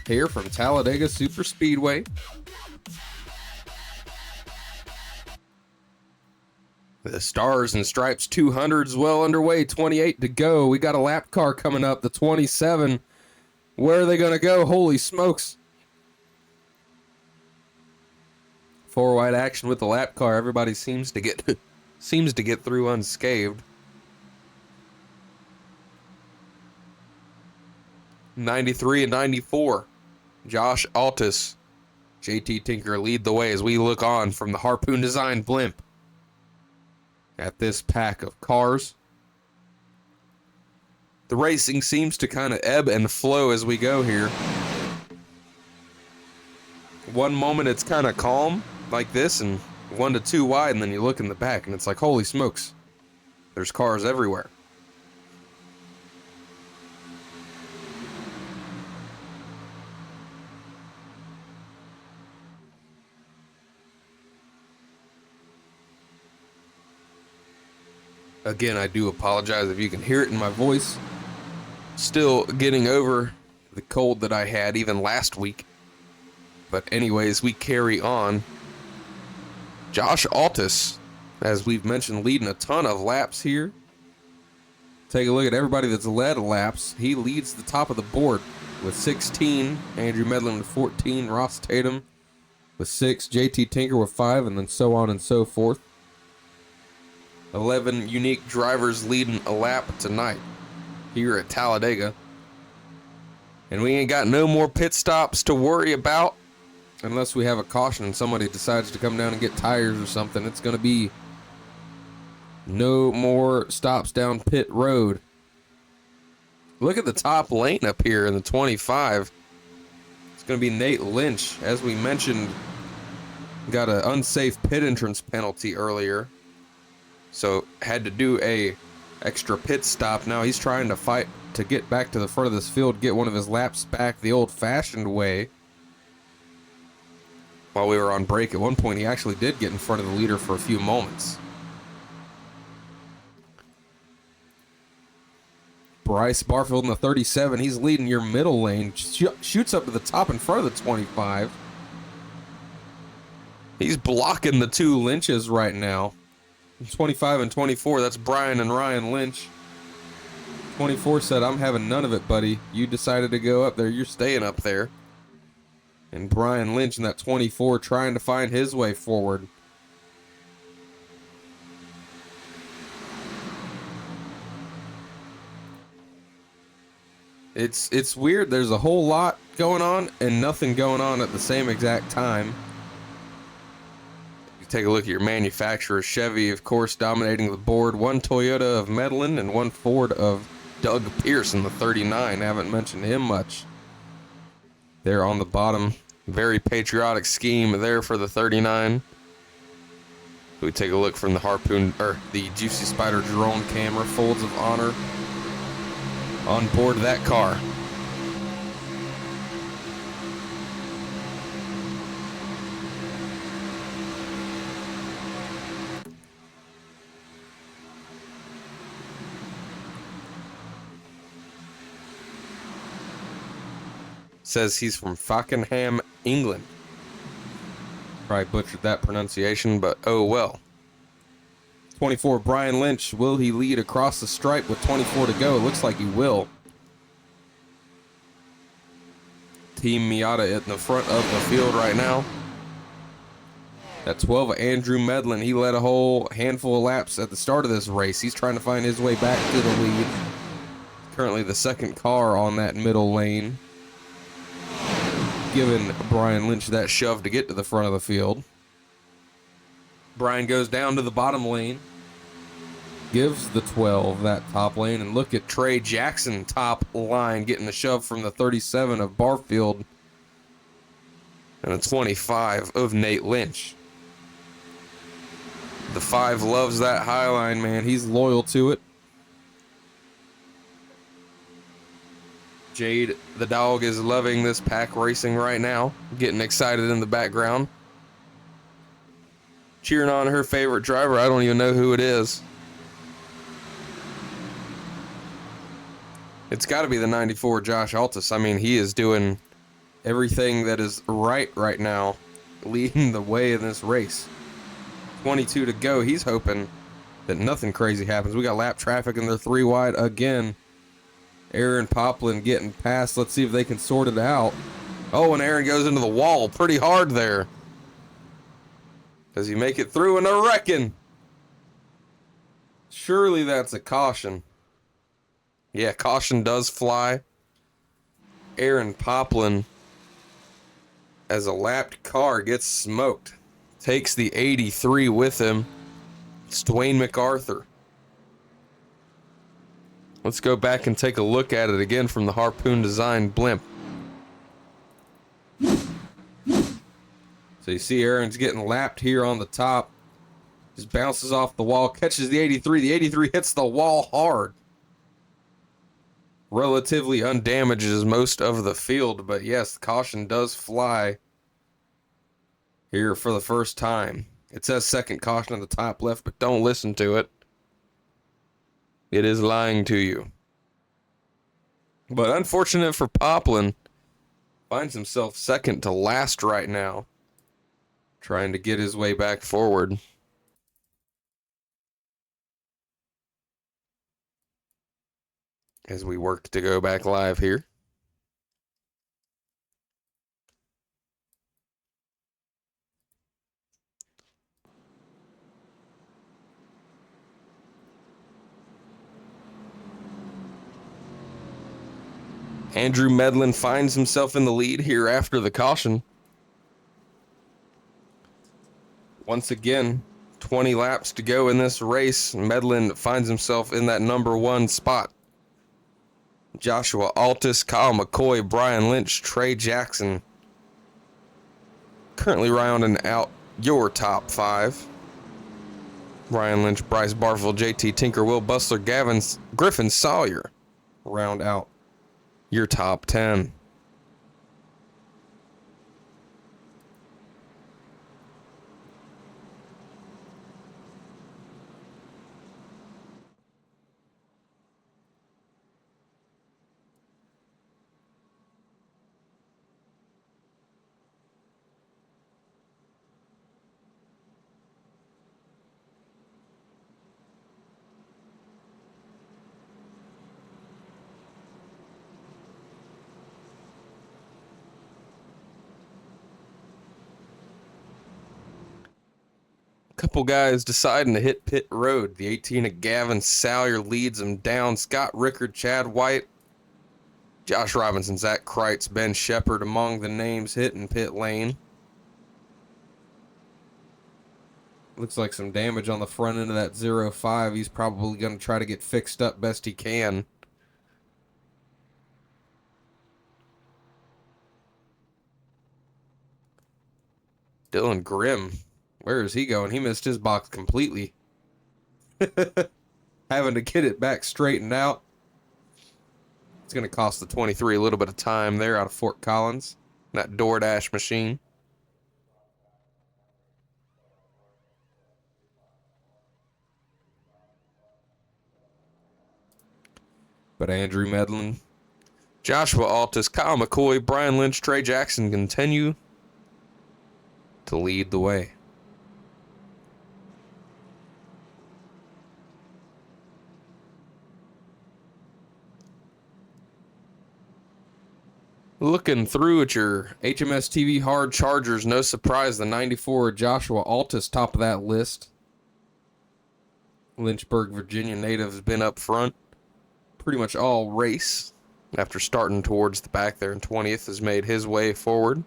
here from Talladega Super Speedway. The Stars and Stripes 200 is well underway, 28 to go. We got a lap car coming up, the 27. Where are they going to go? Holy smokes. Four wide action with the lap car. Everybody seems to get through unscathed. 93 and 94. Josh Altus, JT Tinker lead the way as we look on from the Harpoon Design blimp at this pack of cars. The racing seems to kind of ebb and flow as we go here. One moment it's kind of calm like this and 1 to 2 wide, and then you look in the back and it's like, holy smokes, there's cars everywhere. Again, I do apologize if you can hear it in my voice. Still getting over the cold that I had even last week. But anyways, we carry on. Josh Altus, as we've mentioned, leading a ton of laps here. Take a look at everybody that's led laps. He leads the top of the board with 16. Andrew Medlin with 14. Ross Tatum with 6. JT Tinker with 5, and then so on and so forth. 11 unique drivers leading a lap tonight here at Talladega. And we ain't got no more pit stops to worry about unless we have a caution and somebody decides to come down and get tires or something. It's going to be no more stops down pit road. Look at the top lane up here in the 25. It's going to be Nate Lynch. As we mentioned, got an unsafe pit entrance penalty earlier. So had to do a extra pit stop. Now he's trying to fight to get back to the front of this field, get one of his laps back the old-fashioned way. While we were on break, at one point he actually did get in front of the leader for a few moments. Bryce Barfield in the 37, he's leading your middle lane, shoots up to the top in front of the 25. He's blocking the 2 Lynches right now. 25 and 24, that's Brian and Ryan Lynch. 24 said, I'm having none of it, buddy. You decided to go up there, you're staying up there. And Brian Lynch in that 24 trying to find his way forward. It's weird. There's a whole lot going on and nothing going on at the same exact time. You take a look at your manufacturer. Chevy, of course, dominating the board. 1 Toyota of Medlin and 1 Ford of Doug Pierce in the 39. Haven't mentioned him much. There on the bottom. Very patriotic scheme there for the 39. We take a look from the Harpoon, or the Juicy Spider drone camera. Folds of honor on board that car. Says he's from Fakenham, England. Probably butchered that pronunciation, but oh well. 24, Brian Lynch. Will he lead across the stripe with 24 to go? It looks like he will. Team Miata in the front of the field right now. At 12, Andrew Medlin. He led a whole handful of laps at the start of this race. He's trying to find his way back to the lead. Currently the second car on that middle lane, giving Brian Lynch that shove to get to the front of the field. Brian goes down to the bottom lane, gives the 12 that top lane, and look at Trey Jackson top line getting the shove from the 37 of Barfield and the 25 of Nate Lynch. The 5 loves that high line, man. He's loyal to it. Jade, the dog, is loving this pack racing right now, getting excited in the background. Cheering on her favorite driver. I don't even know who it is. It's got to be the 94 Josh Altus. I mean, he is doing everything that is right now, leading the way in this race. 22 to go. He's hoping that nothing crazy happens. We got lap traffic and they're 3 wide again. Aaron Poplin getting past. Let's see if they can sort it out. Oh, and Aaron goes into the wall pretty hard there. Does he make it through? And a wrecking. Surely that's a caution. Yeah, caution does fly. Aaron Poplin, as a lapped car, gets smoked. Takes the 83 with him. It's Dwayne MacArthur. Let's go back and take a look at it again from the Harpoon Design blimp. So you see Aaron's getting lapped here on the top. Just bounces off the wall, catches the 83. The 83 hits the wall hard. Relatively undamages most of the field, but yes, the caution does fly here for the first time. It says second caution on the top left, but don't listen to it. It is lying to you. But unfortunate for Poplin, finds himself second to last right now, trying to get his way back forward. As we work to go back live here. Andrew Medlin finds himself in the lead here after the caution. Once again, 20 laps to go in this race. Medlin finds himself in that number 1 spot. Joshua Altus, Kyle McCoy, Brian Lynch, Trey Jackson. Currently rounding out your top 5. Brian Lynch, Bryce Barfield, JT Tinker, Will Bustler, Griffin Sawyer round out your top 10. Couple guys deciding to hit pit road. The 18 of Gavin Salyer leads them down. Scott Rickard, Chad White, Josh Robinson, Zach Kreitz, Ben Shepard among the names hitting pit lane. Looks like some damage on the front end of that 05. He's probably going to try to get fixed up best he can. Dylan Grimm. Where is he going? He missed his box completely. Having to get it back straightened out. It's going to cost the 23 a little bit of time there out of Fort Collins. That DoorDash machine. But Andrew Medlin, Joshua Altus, Kyle McCoy, Brian Lynch, Trey Jackson continue to lead the way. Looking through at your HMS TV hard chargers, no surprise, the 94 Joshua Altus top of that list. Lynchburg, Virginia native has been up front pretty much all race. After starting towards the back there in 20th, has made his way forward.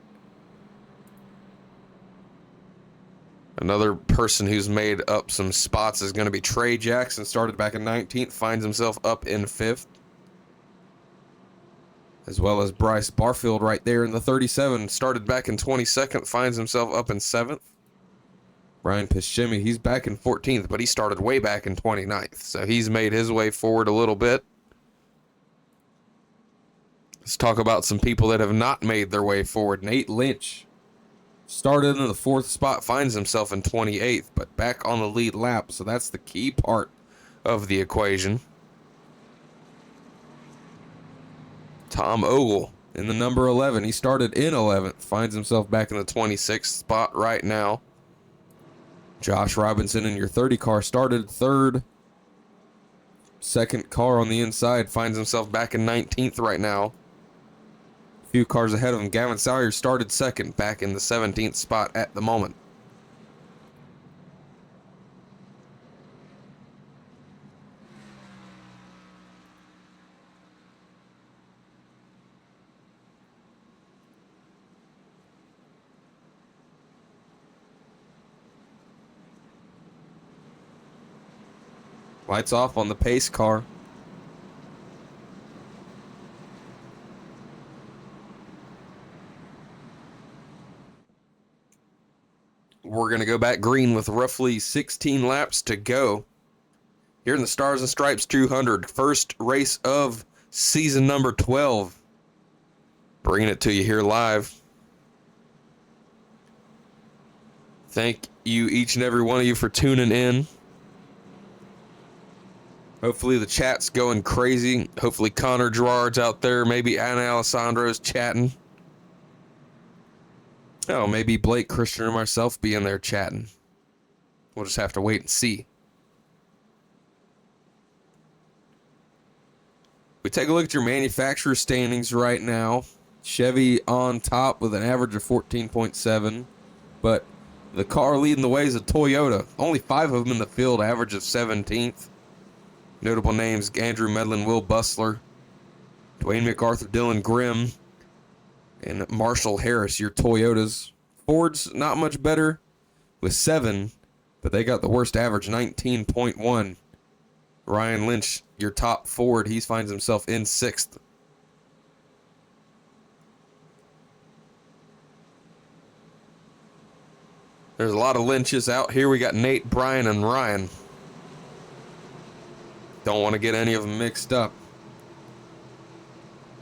Another person who's made up some spots is going to be Trey Jackson. Started back in 19th, finds himself up in 5th. As well as Bryce Barfield right there in the 37. Started back in 22nd, finds himself up in 7th. Brian Pischemi, he's back in 14th, but he started way back in 29th. So he's made his way forward a little bit. Let's talk about some people that have not made their way forward. Nate Lynch started in the 4th spot, finds himself in 28th, but back on the lead lap. So that's the key part of the equation. Tom Ogle in the number 11. He started in 11th, finds himself back in the 26th spot right now. Josh Robinson in your 30 car started third. Second car on the inside finds himself back in 19th right now. A few cars ahead of him. Gavin Sawyer started second, back in the 17th spot at the moment. Lights off on the pace car. We're going to go back green with roughly 16 laps to go. Here in the Stars and Stripes 200, first race of season number 12. Bringing it to you here live. Thank you, each and every one of you, for tuning in. Hopefully the chat's going crazy. Hopefully Connor Gerard's out there. Maybe Anna Alessandro's chatting. Oh, maybe Blake, Christian, or myself be in there chatting. We'll just have to wait and see. We take a look at your manufacturer standings right now. Chevy on top with an average of 14.7. But the car leading the way is a Toyota. Only 5 of them in the field, average of 17th. Notable names: Andrew Medlin, Will Bustler, Dwayne MacArthur, Dylan Grimm, and Marshall Harris, your Toyotas. Ford's not much better with 7, but they got the worst average, 19.1. Ryan Lynch, your top Ford, he finds himself in 6th. There's a lot of Lynches out here. We got Nate, Brian, and Ryan. Don't want to get any of them mixed up.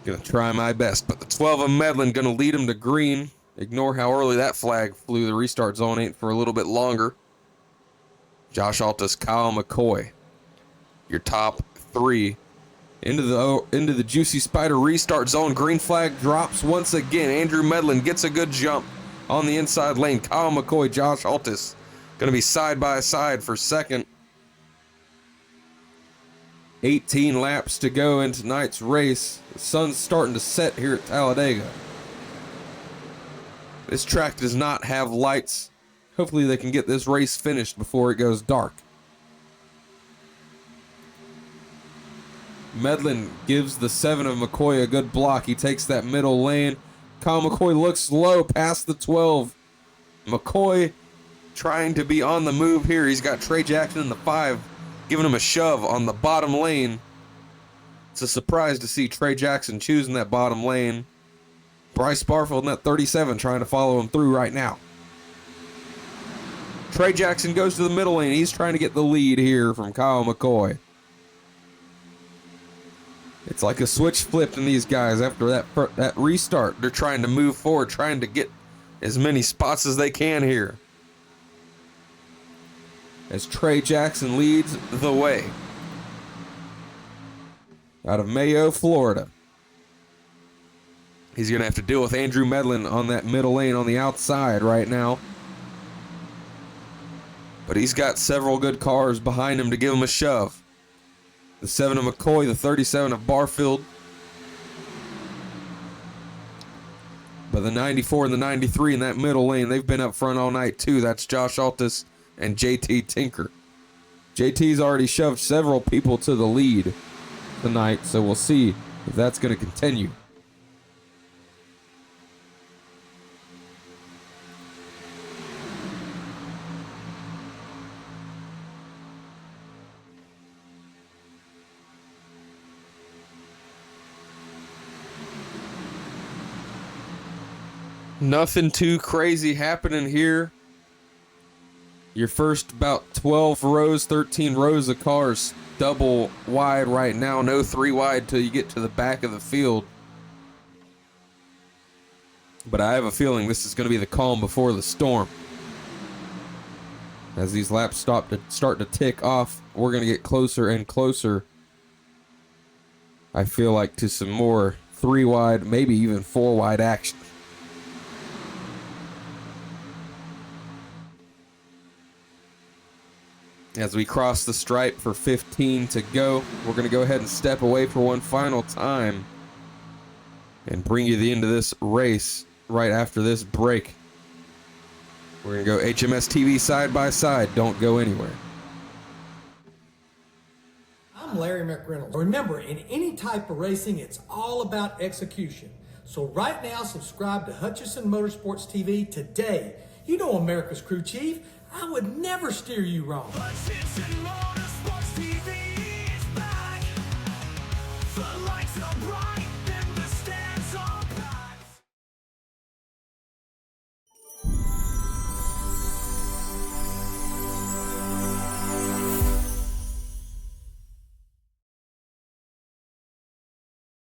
Gonna try my best, but the 12 of Medlin gonna lead him to green. Ignore how early that flag flew. The restart zone ain't for a little bit longer. Josh Altus, Kyle McCoy, your top 3 into the Juicy Spider restart zone. Green flag drops once again. Andrew Medlin gets a good jump on the inside lane. Kyle McCoy, Josh Altus gonna be side by side for second. 18 laps to go in tonight's race. The sun's starting to set here at Talladega. This track does not have lights. Hopefully they can get this race finished before it goes dark. Medlin gives the 7 of McCoy a good block. He takes that middle lane. Kyle McCoy looks low past the 12. McCoy trying to be on the move here. He's got Trey Jackson in the 5. Giving him a shove on the bottom lane. It's a surprise to see Trey Jackson choosing that bottom lane. Bryce Barfield in that 37 trying to follow him through right now. Trey Jackson goes to the middle lane. He's trying to get the lead here from Kyle McCoy. It's like a switch flipped in these guys after that restart. They're trying to move forward, trying to get as many spots as they can here. As Trey Jackson leads the way out of Mayo, Florida. He's going to have to deal with Andrew Medlin on that middle lane on the outside right now. But he's got several good cars behind him to give him a shove. The 7 of McCoy, the 37 of Barfield. But the 94 and the 93 in that middle lane, they've been up front all night too. That's Josh Altus and JT Tinker. JT's already shoved several people to the lead tonight, so we'll see if that's going to continue. Nothing too crazy happening here. Your first about 12 rows, 13 rows of cars double wide right now. No 3 wide till you get to the back of the field. But I have a feeling this is going to be the calm before the storm. As these laps start to tick off, we're going to get closer and closer, I feel like, to some more 3 wide, maybe even 4 wide action. As we cross the stripe for 15 to go, we're going to go ahead and step away for one final time and bring you the end of this race right after this break. We're going to go HMS TV side by side. Don't go anywhere. I'm Larry McReynolds. Remember, in any type of racing, it's all about execution. So right now, subscribe to Hutchison Motorsports TV today. You know America's crew chief. I would never steer you wrong. Hutchinson Motorsports TV is back. The lights are bright and the stands are packed.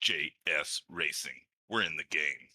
JS Racing. We're in the game.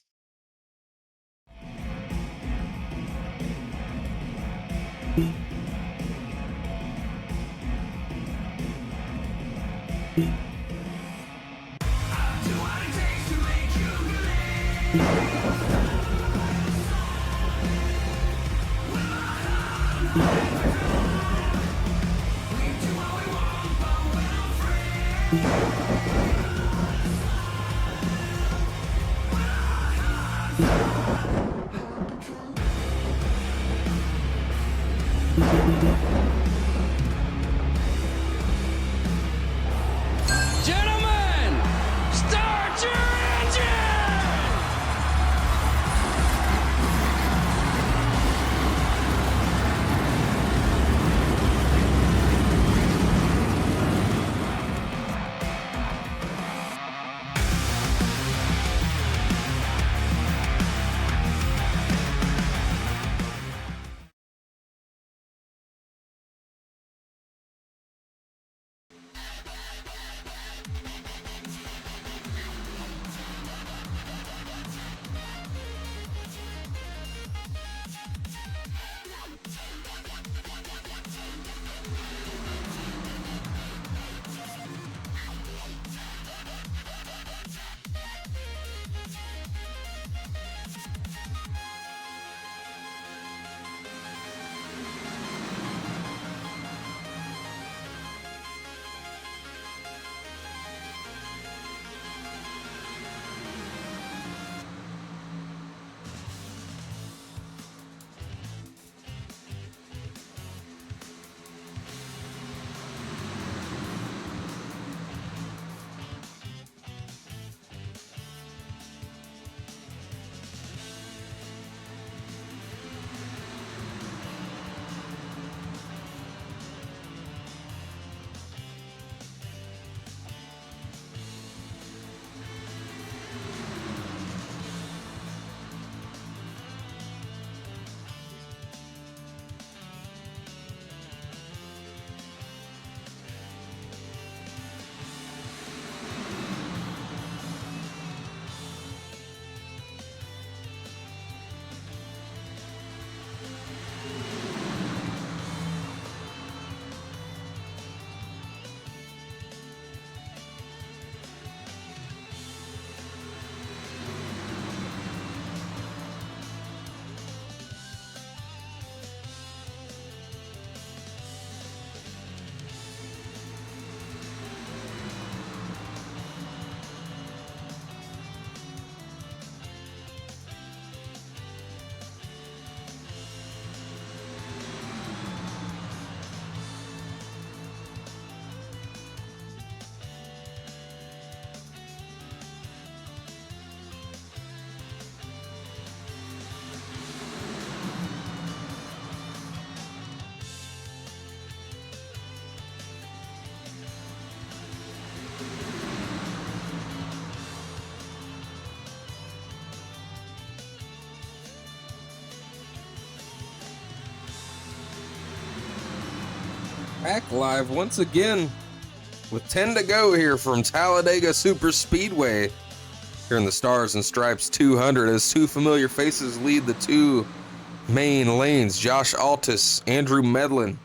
Gentlemen, start your engine! Back live once again with 10 to go here from Talladega Super Speedway here in the Stars and Stripes 200 as two familiar faces lead the two main lanes. Josh Altus, Andrew Medlin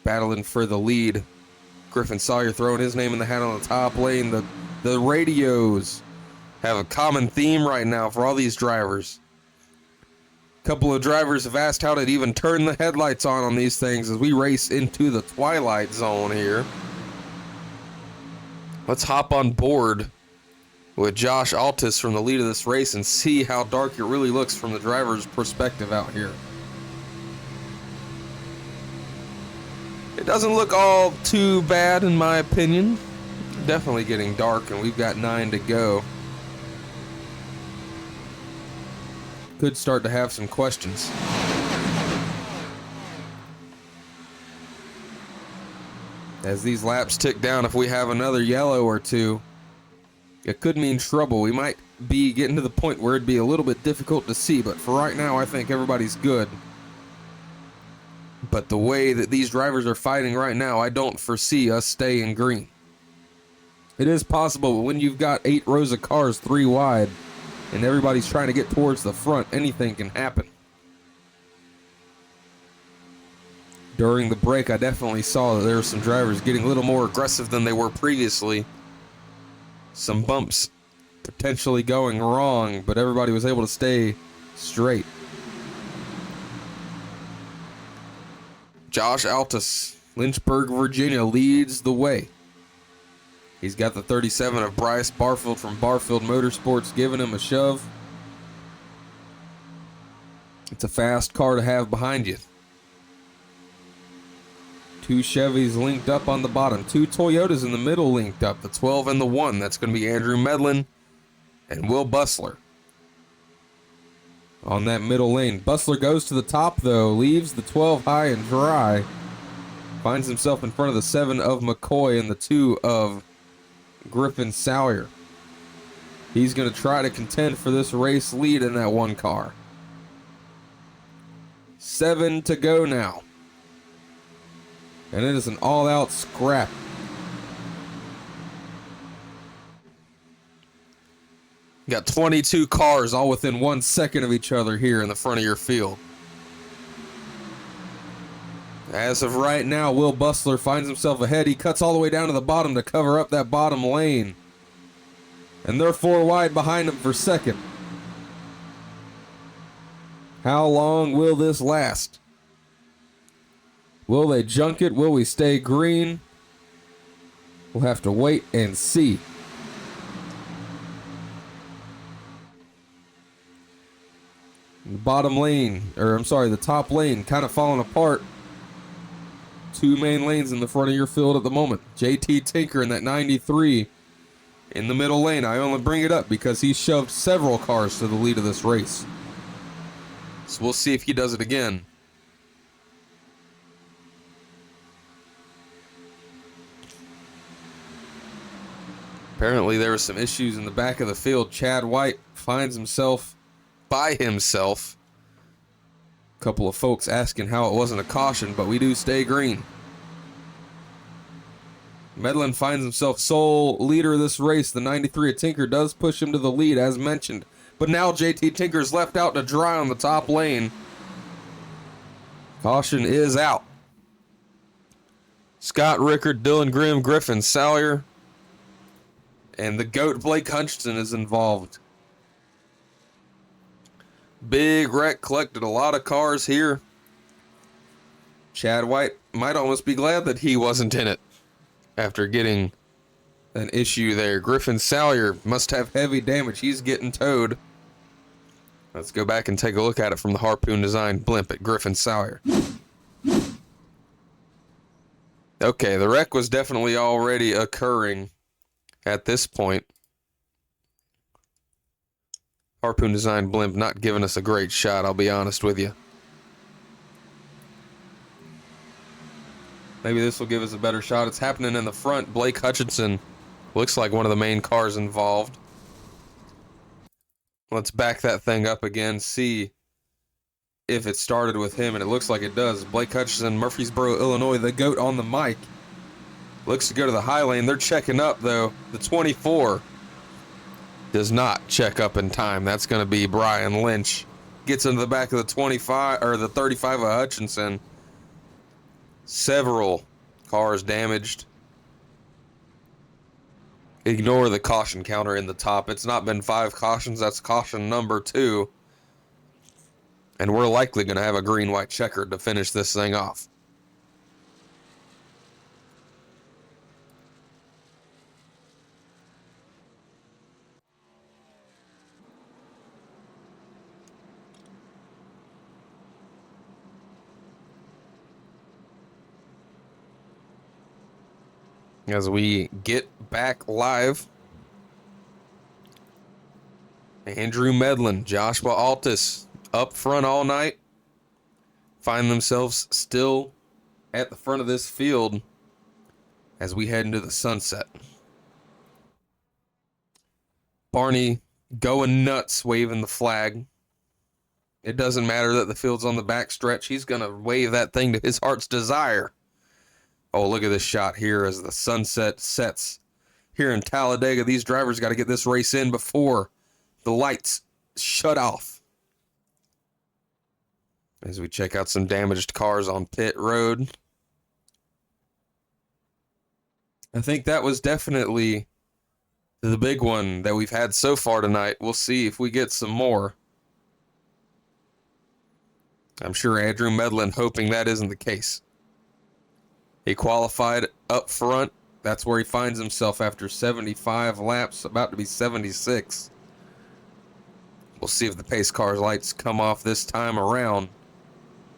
battling for the lead. Griffin Sawyer throwing his name in the hat on the top lane. The The radios have a common theme right now for all these drivers. A couple of drivers have asked how to even turn the headlights on these things as we race into the twilight zone here. Let's hop on board with Josh Altus from the lead of this race and see how dark it really looks from the driver's perspective out here. It doesn't look all too bad in my opinion. Definitely getting dark, and we've got 9 to go. Could start to have some questions. As these laps tick down, if we have another yellow or two, it could mean trouble. We might be getting to the point where it'd be a little bit difficult to see, but for right now, I think everybody's good. But the way that these drivers are fighting right now, I don't foresee us staying green. It is possible, but when you've got 8 rows of cars 3 wide, and everybody's trying to get towards the front, anything can happen. During the break, I definitely saw that there were some drivers getting a little more aggressive than they were previously. Some bumps potentially going wrong, but everybody was able to stay straight. Josh Altus, Lynchburg, Virginia, leads the way. He's got the 37 of Bryce Barfield from Barfield Motorsports giving him a shove. It's a fast car to have behind you. 2 Chevys linked up on the bottom. 2 Toyotas in the middle linked up. The 12 and the 1. That's going to be Andrew Medlin and Will Bussler. On that middle lane. Bussler goes to the top though. Leaves the 12 high and dry. Finds himself in front of the 7 of McCoy and the 2 of Griffin Sawyer. He's going to try to contend for this race lead in that 1 car. 7 to go now. And it is an all-out scrap. You got 22 cars all within 1 second of each other here in the front of your field. As of right now, Will Bussler finds himself ahead. He cuts all the way down to the bottom to cover up that bottom lane. And they're 4 wide behind him for second. How long will this last? Will they junk it? Will we stay green? We'll have to wait and see. The bottom lane, or I'm sorry, the top lane kind of falling apart. 2 main lanes in the front of your field at the moment. JT Tinker in that 93 in the middle lane. I only bring it up because he shoved several cars to the lead of this race. So we'll see if he does it again. Apparently there were some issues in the back of the field. Chad White finds himself by himself. A couple of folks asking how it wasn't a caution, but we do stay green. Medlin finds himself sole leader of this race. The 93 of Tinker does push him to the lead, as mentioned. But now JT Tinker's left out to dry on the top lane. Caution is out. Scott Rickard, Dylan Grimm, Griffin Sawyer, and the GOAT Blake Hutchinson is involved. Big wreck, collected a lot of cars here. Chad White might almost be glad that he wasn't in it after getting an issue there. Griffin Sawyer must have heavy damage. He's getting towed. Let's go back and take a look at it from the Harpoon Design blimp at Griffin Sawyer. Okay, the wreck was definitely already occurring at this point. Harpoon Design blimp not giving us a great shot, I'll be honest with you. Maybe this will give us a better shot. It's happening in the front. Blake Hutchinson looks like one of the main cars involved. Let's back that thing up again, see if it started with him, and it looks like it does. Blake Hutchinson, Murfreesboro, Illinois, the GOAT on the mic. Looks to go to the high lane. They're checking up, though. The 24 does not check up in time. That's going to be Brian Lynch. Gets into the back of the 25, or the 35 of Hutchinson. Several cars damaged. Ignore the caution counter in the top. It's not been 5 cautions. That's caution number 2. And we're likely going to have a green-white checker to finish this thing off. As we get back live, Andrew Medlin, Joshua Altus up front all night, find themselves still at the front of this field as we head into the sunset. Barney going nuts, waving the flag. It doesn't matter that the field's on the back stretch. He's going to wave that thing to his heart's desire. Oh, look at this shot here as the sunset sets here in Talladega. These drivers got to get this race in before the lights shut off. As we check out some damaged cars on pit road. I think that was definitely the big one that we've had so far tonight. We'll see if we get some more. I'm sure Andrew Medlin hoping that isn't the case. He qualified up front. That's where he finds himself after 75 laps, about to be 76. We'll see if the pace car's lights come off this time around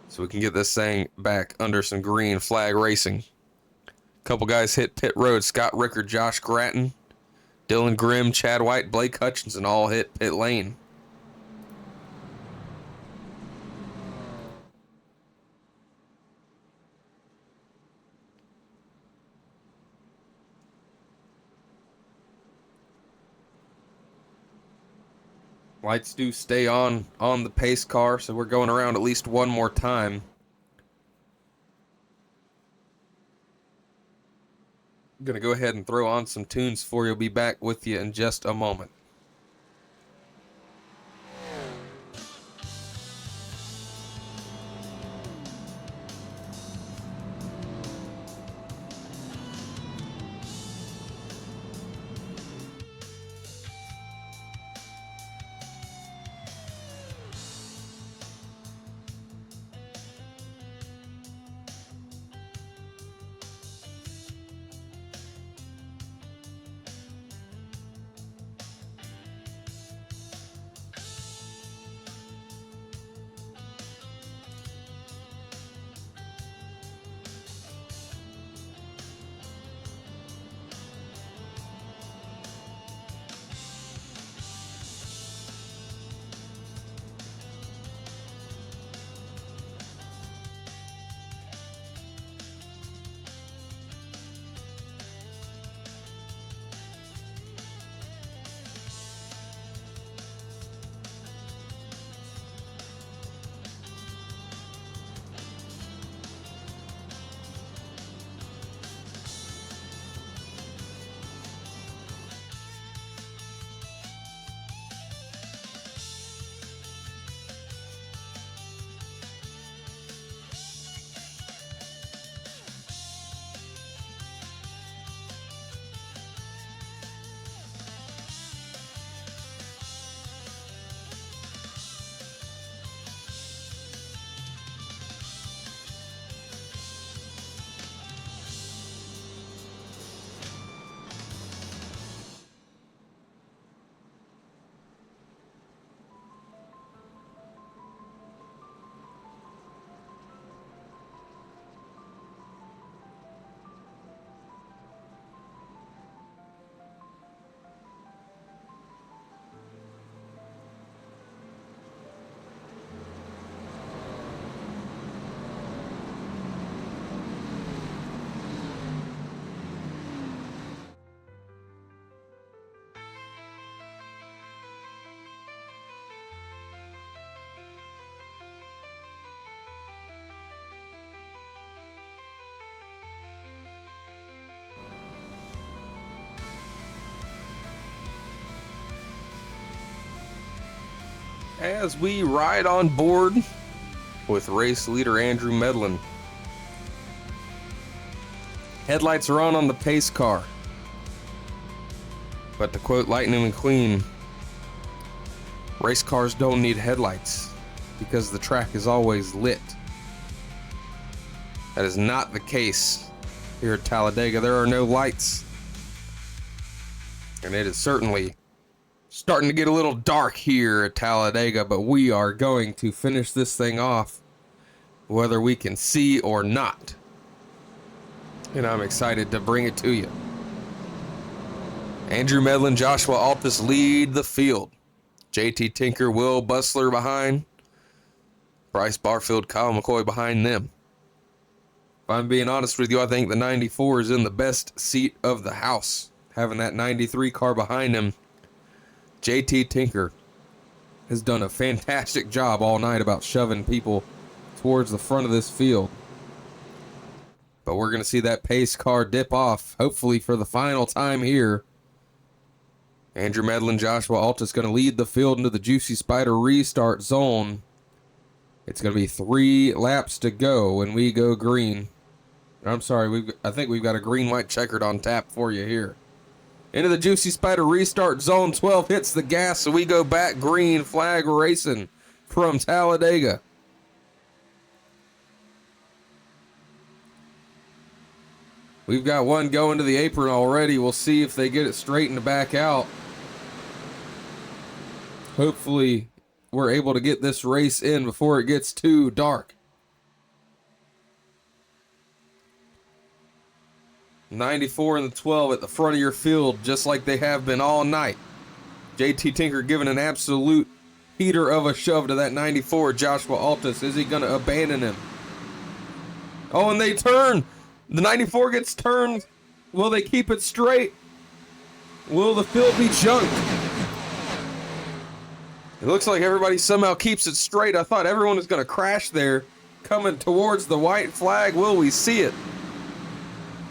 so we can get this thing back under some green flag racing. A couple guys hit pit road. Scott Rickard, Josh Gratton, Dylan Grimm, Chad White, Blake Hutchinson all hit pit lane. Lights do stay on the pace car, so we're going around at least one more time. I'm going to go ahead and throw on some tunes for you. I'll be back with you in just a moment. As we ride on board with race leader Andrew Medlin. Headlights are on the pace car. But to quote Lightning McQueen, race cars don't need headlights because the track is always lit. That is not the case here at Talladega. There are no lights. And it is certainly starting to get a little dark here at Talladega, but we are going to finish this thing off whether we can see or not. And I'm excited to bring it to you. Andrew Medlin, Joshua Altus lead the field. JT Tinker, Will Bustler behind. Bryce Barfield, Kyle McCoy behind them. If I'm being honest with you, I think the 94 is in the best seat of the house. Having that 93 car behind him. JT Tinker has done a fantastic job all night about shoving people towards the front of this field. But we're going to see that pace car dip off, hopefully for the final time here. Andrew Medlin, Joshua Altus going to lead the field into the Juicy Spider restart zone. It's going to be 3 laps to go when we go green. I'm sorry, I think we've got a green-white checkered on tap for you here. Into the Juicy Spider restart zone, 12 hits the gas, so we go back green, flag racing from Talladega. We've got one going to the apron already. We'll see if they get it straightened back out. Hopefully, we're able to get this race in before it gets too dark. 94 and the 12 at the front of your field, just like they have been all night. JT Tinker giving an absolute heater of a shove to that 94, Joshua Altus. Is he going to abandon him? Oh, and they turn. The 94 gets turned. Will they keep it straight? Will the field be junked? It looks like everybody somehow keeps it straight. I thought everyone was going to crash there, coming towards the white flag. Will we see it?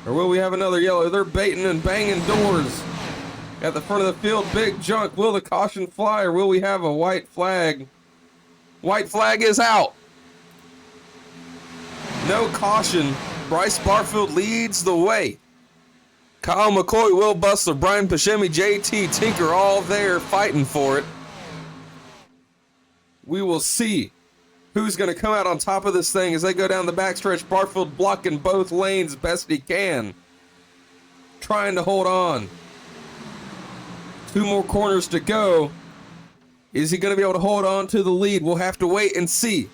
Or will we have another yellow? They're baiting and banging doors at the front of the field. Big junk. Will the caution fly, or will we have a white flag? White flag is out. No caution. Bryce Barfield leads the way. Kyle McCoy, Will Bustler, Brian Pashemi, JT Tinker all there fighting for it. We will see who's going to come out on top of this thing as they go down the backstretch. Barfield blocking both lanes best he can. Trying to hold on. 2 more corners to go. Is he going to be able to hold on to the lead? We'll have to wait and see.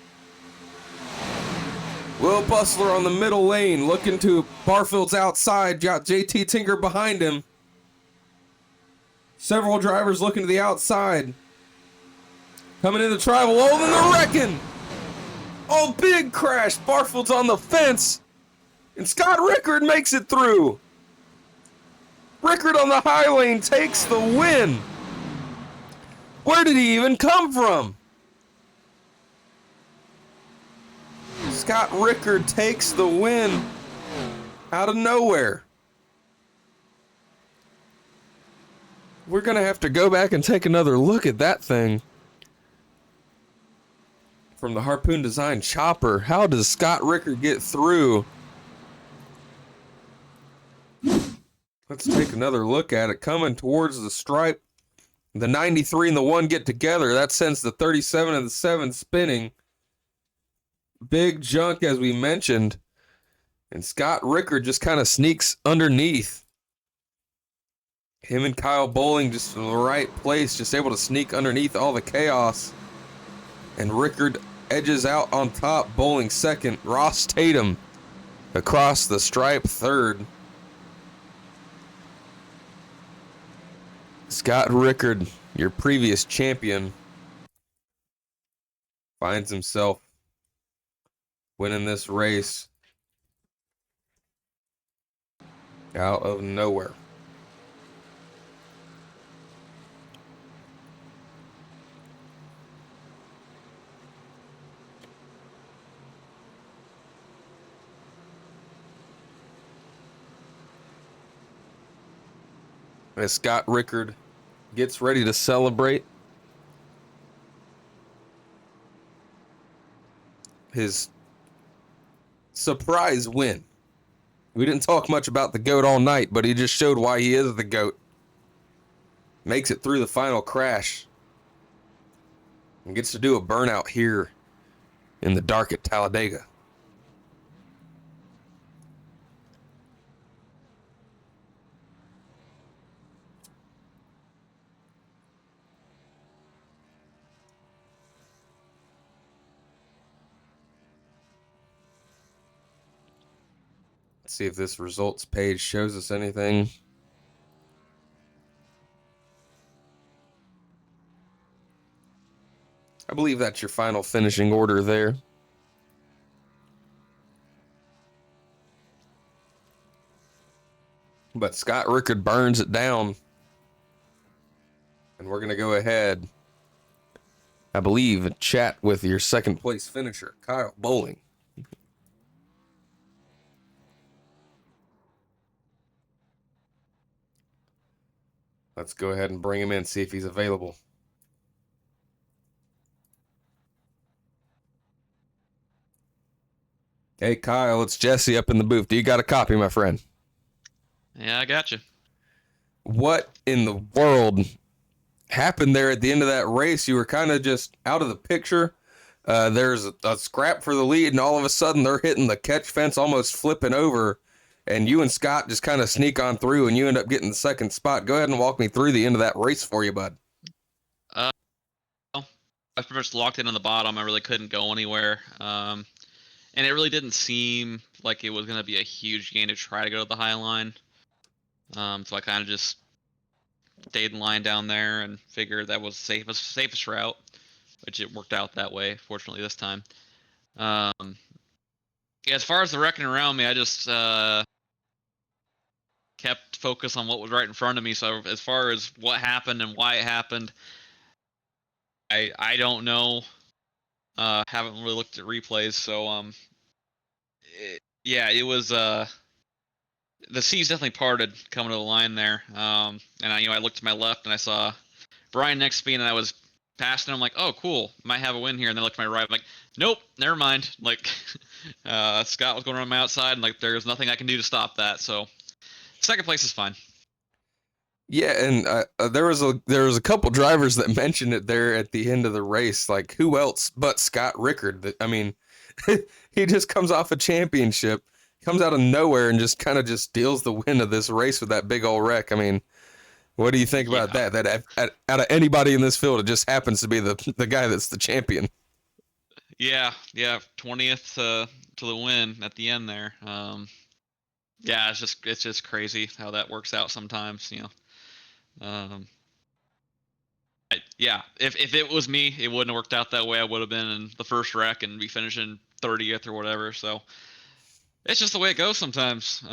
Will Bustler on the middle lane looking to Barfield's outside. Got JT Tinker behind him. Several drivers looking to the outside. Coming into travel. Oh, then they're wrecking. Oh, big crash. Barfield's on the fence. And Scott Rickard makes it through. Rickard on the high lane takes the win. Where did he even come from? Scott Rickard takes the win out of nowhere. We're going to have to go back and take another look at that thing. From the Harpoon Design chopper, how does Scott Rickard get through? Let's take another look at it. Coming towards the stripe. The 93 and the 1 get together. That sends the 37 and the 7 spinning. Big junk, as we mentioned. And Scott Rickard just kind of sneaks underneath. Him and Kyle Bowling just in the right place, just able to sneak underneath all the chaos. And Rickard edges out on top, Bowling second. Ross Tatum across the stripe third. Scott Rickard, your previous champion, finds himself winning this race out of nowhere. As Scott Rickard gets ready to celebrate his surprise win. We didn't talk much about the GOAT all night, but he just showed why he is the GOAT. makes it through the final crash and gets to do a burnout here in the dark at Talladega. Let's see if this results page shows us anything. I believe that's your final finishing order there. But Scott Rickard burns it down. And we're going to go ahead, I believe, and chat with your second place finisher, Kyle Bowling. Let's go ahead and bring him in, see if he's available. Hey, Kyle, it's Jesse up in the booth. Do you got a copy, my friend? Yeah, I got you. What in the world happened there at the end of that race? You were kind of just out of the picture. There's a scrap for the lead, and all of a sudden they're hitting the catch fence, almost flipping over, and you and Scott just kind of sneak on through, and you end up getting the second spot. Go ahead and walk me through the end of that race for you, bud. I was pretty much locked in on the bottom. I really couldn't go anywhere. And it really didn't seem like it was going to be a huge gain to try to go to the high line. So I kind of just stayed in line down there and figured that was the safest route, which it worked out that way, fortunately, this time. Yeah, as far as the wrecking around me, I just kept focused on what was right in front of me. So as far as what happened and why it happened, I don't know. Haven't really looked at replays, so it was the seas definitely parted coming to the line there. And I looked to my left and I saw Brian next to me, and I was passing him. I'm like, oh, cool, might have a win here. And then I looked to my right, I'm like, nope, never mind. Like, Scott was going around my outside, and like, there's nothing I can do to stop that. So, second place is fine. Yeah, and there was a couple drivers that mentioned it there at the end of the race. Like, who else but Scott Rickard? I mean, he just comes off a championship, comes out of nowhere, and just kind of just steals the win of this race with that big old wreck. I mean, what do you think about that? That out of anybody in this field, it just happens to be the guy that's the champion. Yeah, 20th to the win at the end there. Yeah, it's just crazy how that works out sometimes, you know. If it was me, it wouldn't have worked out that way. I would have been in the first wreck and be finishing 30th or whatever. So it's just the way it goes sometimes.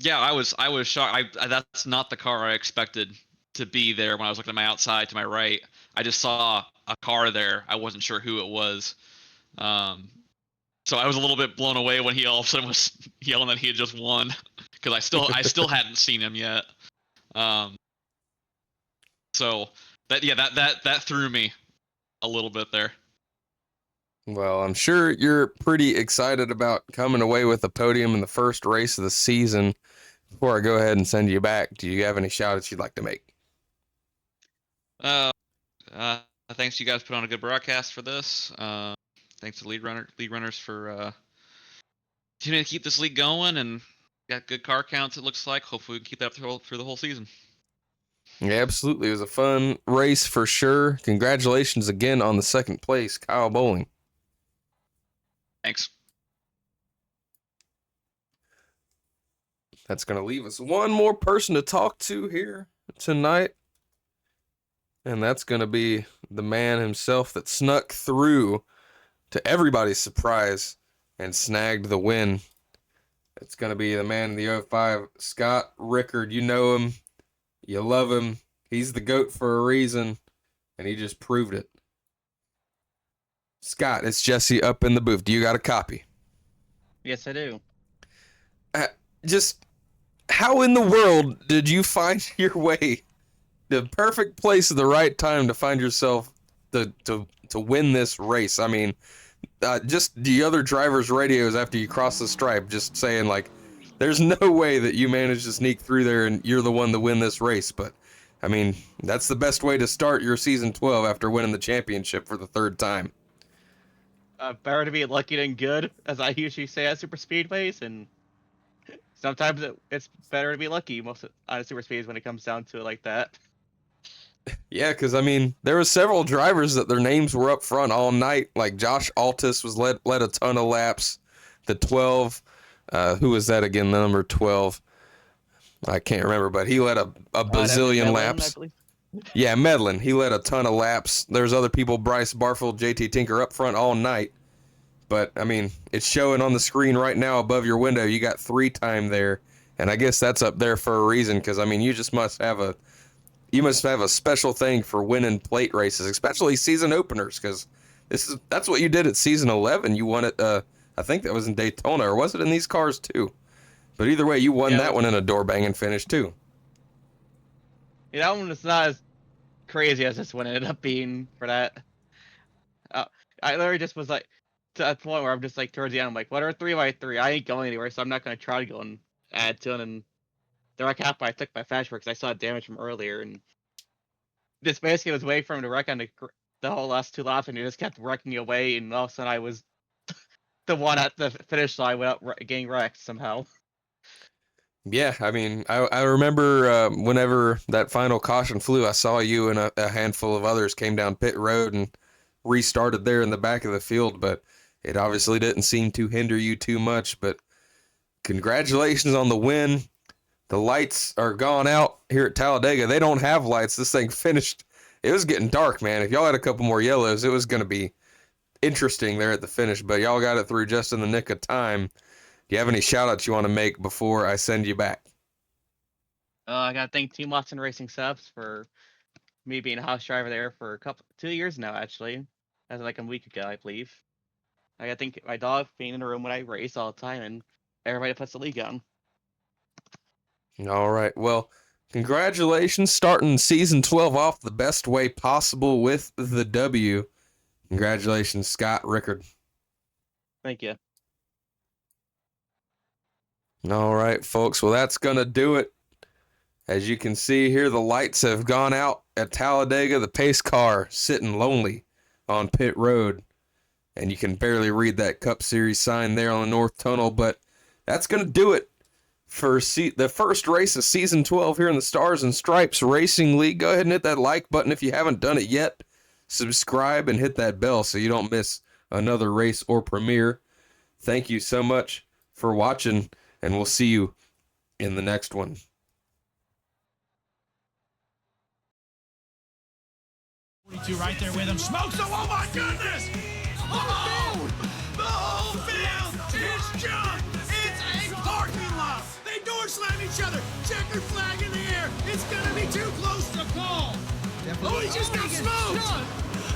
Yeah, I was shocked. That's not the car I expected to be there when I was looking at my outside to my right. I just saw a car there. I wasn't sure who it was. So I was a little bit blown away when he all of a sudden was yelling that he had just won, because I still hadn't seen him yet. So that threw me a little bit there. Well, I'm sure you're pretty excited about coming away with a podium in the first race of the season. Before I go ahead and send you back, do you have any shout-outs you'd like to make? Thanks to you guys put on a good broadcast for this. Thanks to lead runners for continuing to keep this league going, and got good car counts, it looks like. Hopefully we can keep that through the whole season. Yeah, absolutely. It was a fun race for sure. Congratulations again on the second place, Kyle Bowling. Thanks. That's going to leave us one more person to talk to here tonight. And that's going to be the man himself that snuck through to everybody's surprise and snagged the win. It's going to be the man in the 05, Scott Rickard. You know him. You love him. He's the GOAT for a reason, and he just proved it. Scott, it's Jesse up in the booth. Do you got a copy? Yes, I do. Just how in the world did you find your way, the perfect place at the right time to find yourself to win this race? I mean, just the other drivers' radios after you cross the stripe just saying, like, there's no way that you managed to sneak through there and you're the one to win this race. But I mean, that's the best way to start your season 12 after winning the championship for the third time. Better to be lucky than good, as I usually say at super speedways, and sometimes it's better to be lucky on super speeds when it comes down to it like that. Yeah, because I mean, there were several drivers that their names were up front all night. Like Josh Altus was led a ton of laps. The 12, who was that again? The number 12. I can't remember, but he led a bazillion Medlin, laps. I believe. Yeah, Medlin. He led a ton of laps. There's other people, Bryce Barfield, JT Tinker, up front all night. But, I mean, it's showing on the screen right now above your window. You got 3 time there. And I guess that's up there for a reason because, I mean, you just must have a special thing for winning plate races, especially season openers, because that's what you did at season 11. You won it, I think that was in Daytona, or was it in these cars too? But either way, you won that one in a door-banging finish too. Yeah, that one was not as crazy as this one ended up being for that. I literally just was like, to that point where I'm just like, towards the end, I'm like, what are 3x3? I ain't going anywhere, so I'm not going to try to go and add to it. And the wreck happened, I took my fast because I saw damage from earlier, and just basically was waiting for him to wreck on the whole last 2 laps, and he just kept wrecking away, and all of a sudden I was the one at the finish line without getting wrecked somehow. Yeah, I mean, I remember whenever that final caution flew, I saw you and a handful of others came down pit road and restarted there in the back of the field, but it obviously didn't seem to hinder you too much. But congratulations on the win. The lights are gone out here at Talladega. They don't have lights. This thing finished. It was getting dark, man. If y'all had a couple more yellows, it was going to be interesting there at the finish, but y'all got it through just in the nick of time. Do you have any shout-outs you want to make before I send you back? I got to thank Team Watson Racing Subs for me being a house driver there for 2 years now, actually. As like a week ago, I believe. I got to thank my dog for being in the room when I race all the time, and everybody that puts the league on. All right. Well, congratulations starting season 12 off the best way possible with the W. Congratulations, Scott Rickard. Thank you. All right, folks. Well, that's going to do it. As you can see here, the lights have gone out at Talladega. The pace car sitting lonely on pit road. And you can barely read that Cup Series sign there on the North Tunnel. But that's going to do it for the first race of Season 12 here in the Stars and Stripes Racing League. Go ahead and hit that like button if you haven't done it yet. Subscribe and hit that bell so you don't miss another race or premiere. Thank you so much for watching, and we'll see you in the next one. Right there with him. Smokes him. Oh my goodness! Oh! The whole field is junk! It's a parking lot! They door slam each other! Checkered flag in the air! It's gonna be too close to call! Oh, he just got smoked!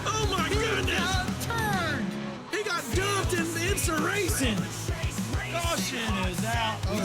Oh my goodness! Turned! He got dumped in the racing! Caution is out. Oh,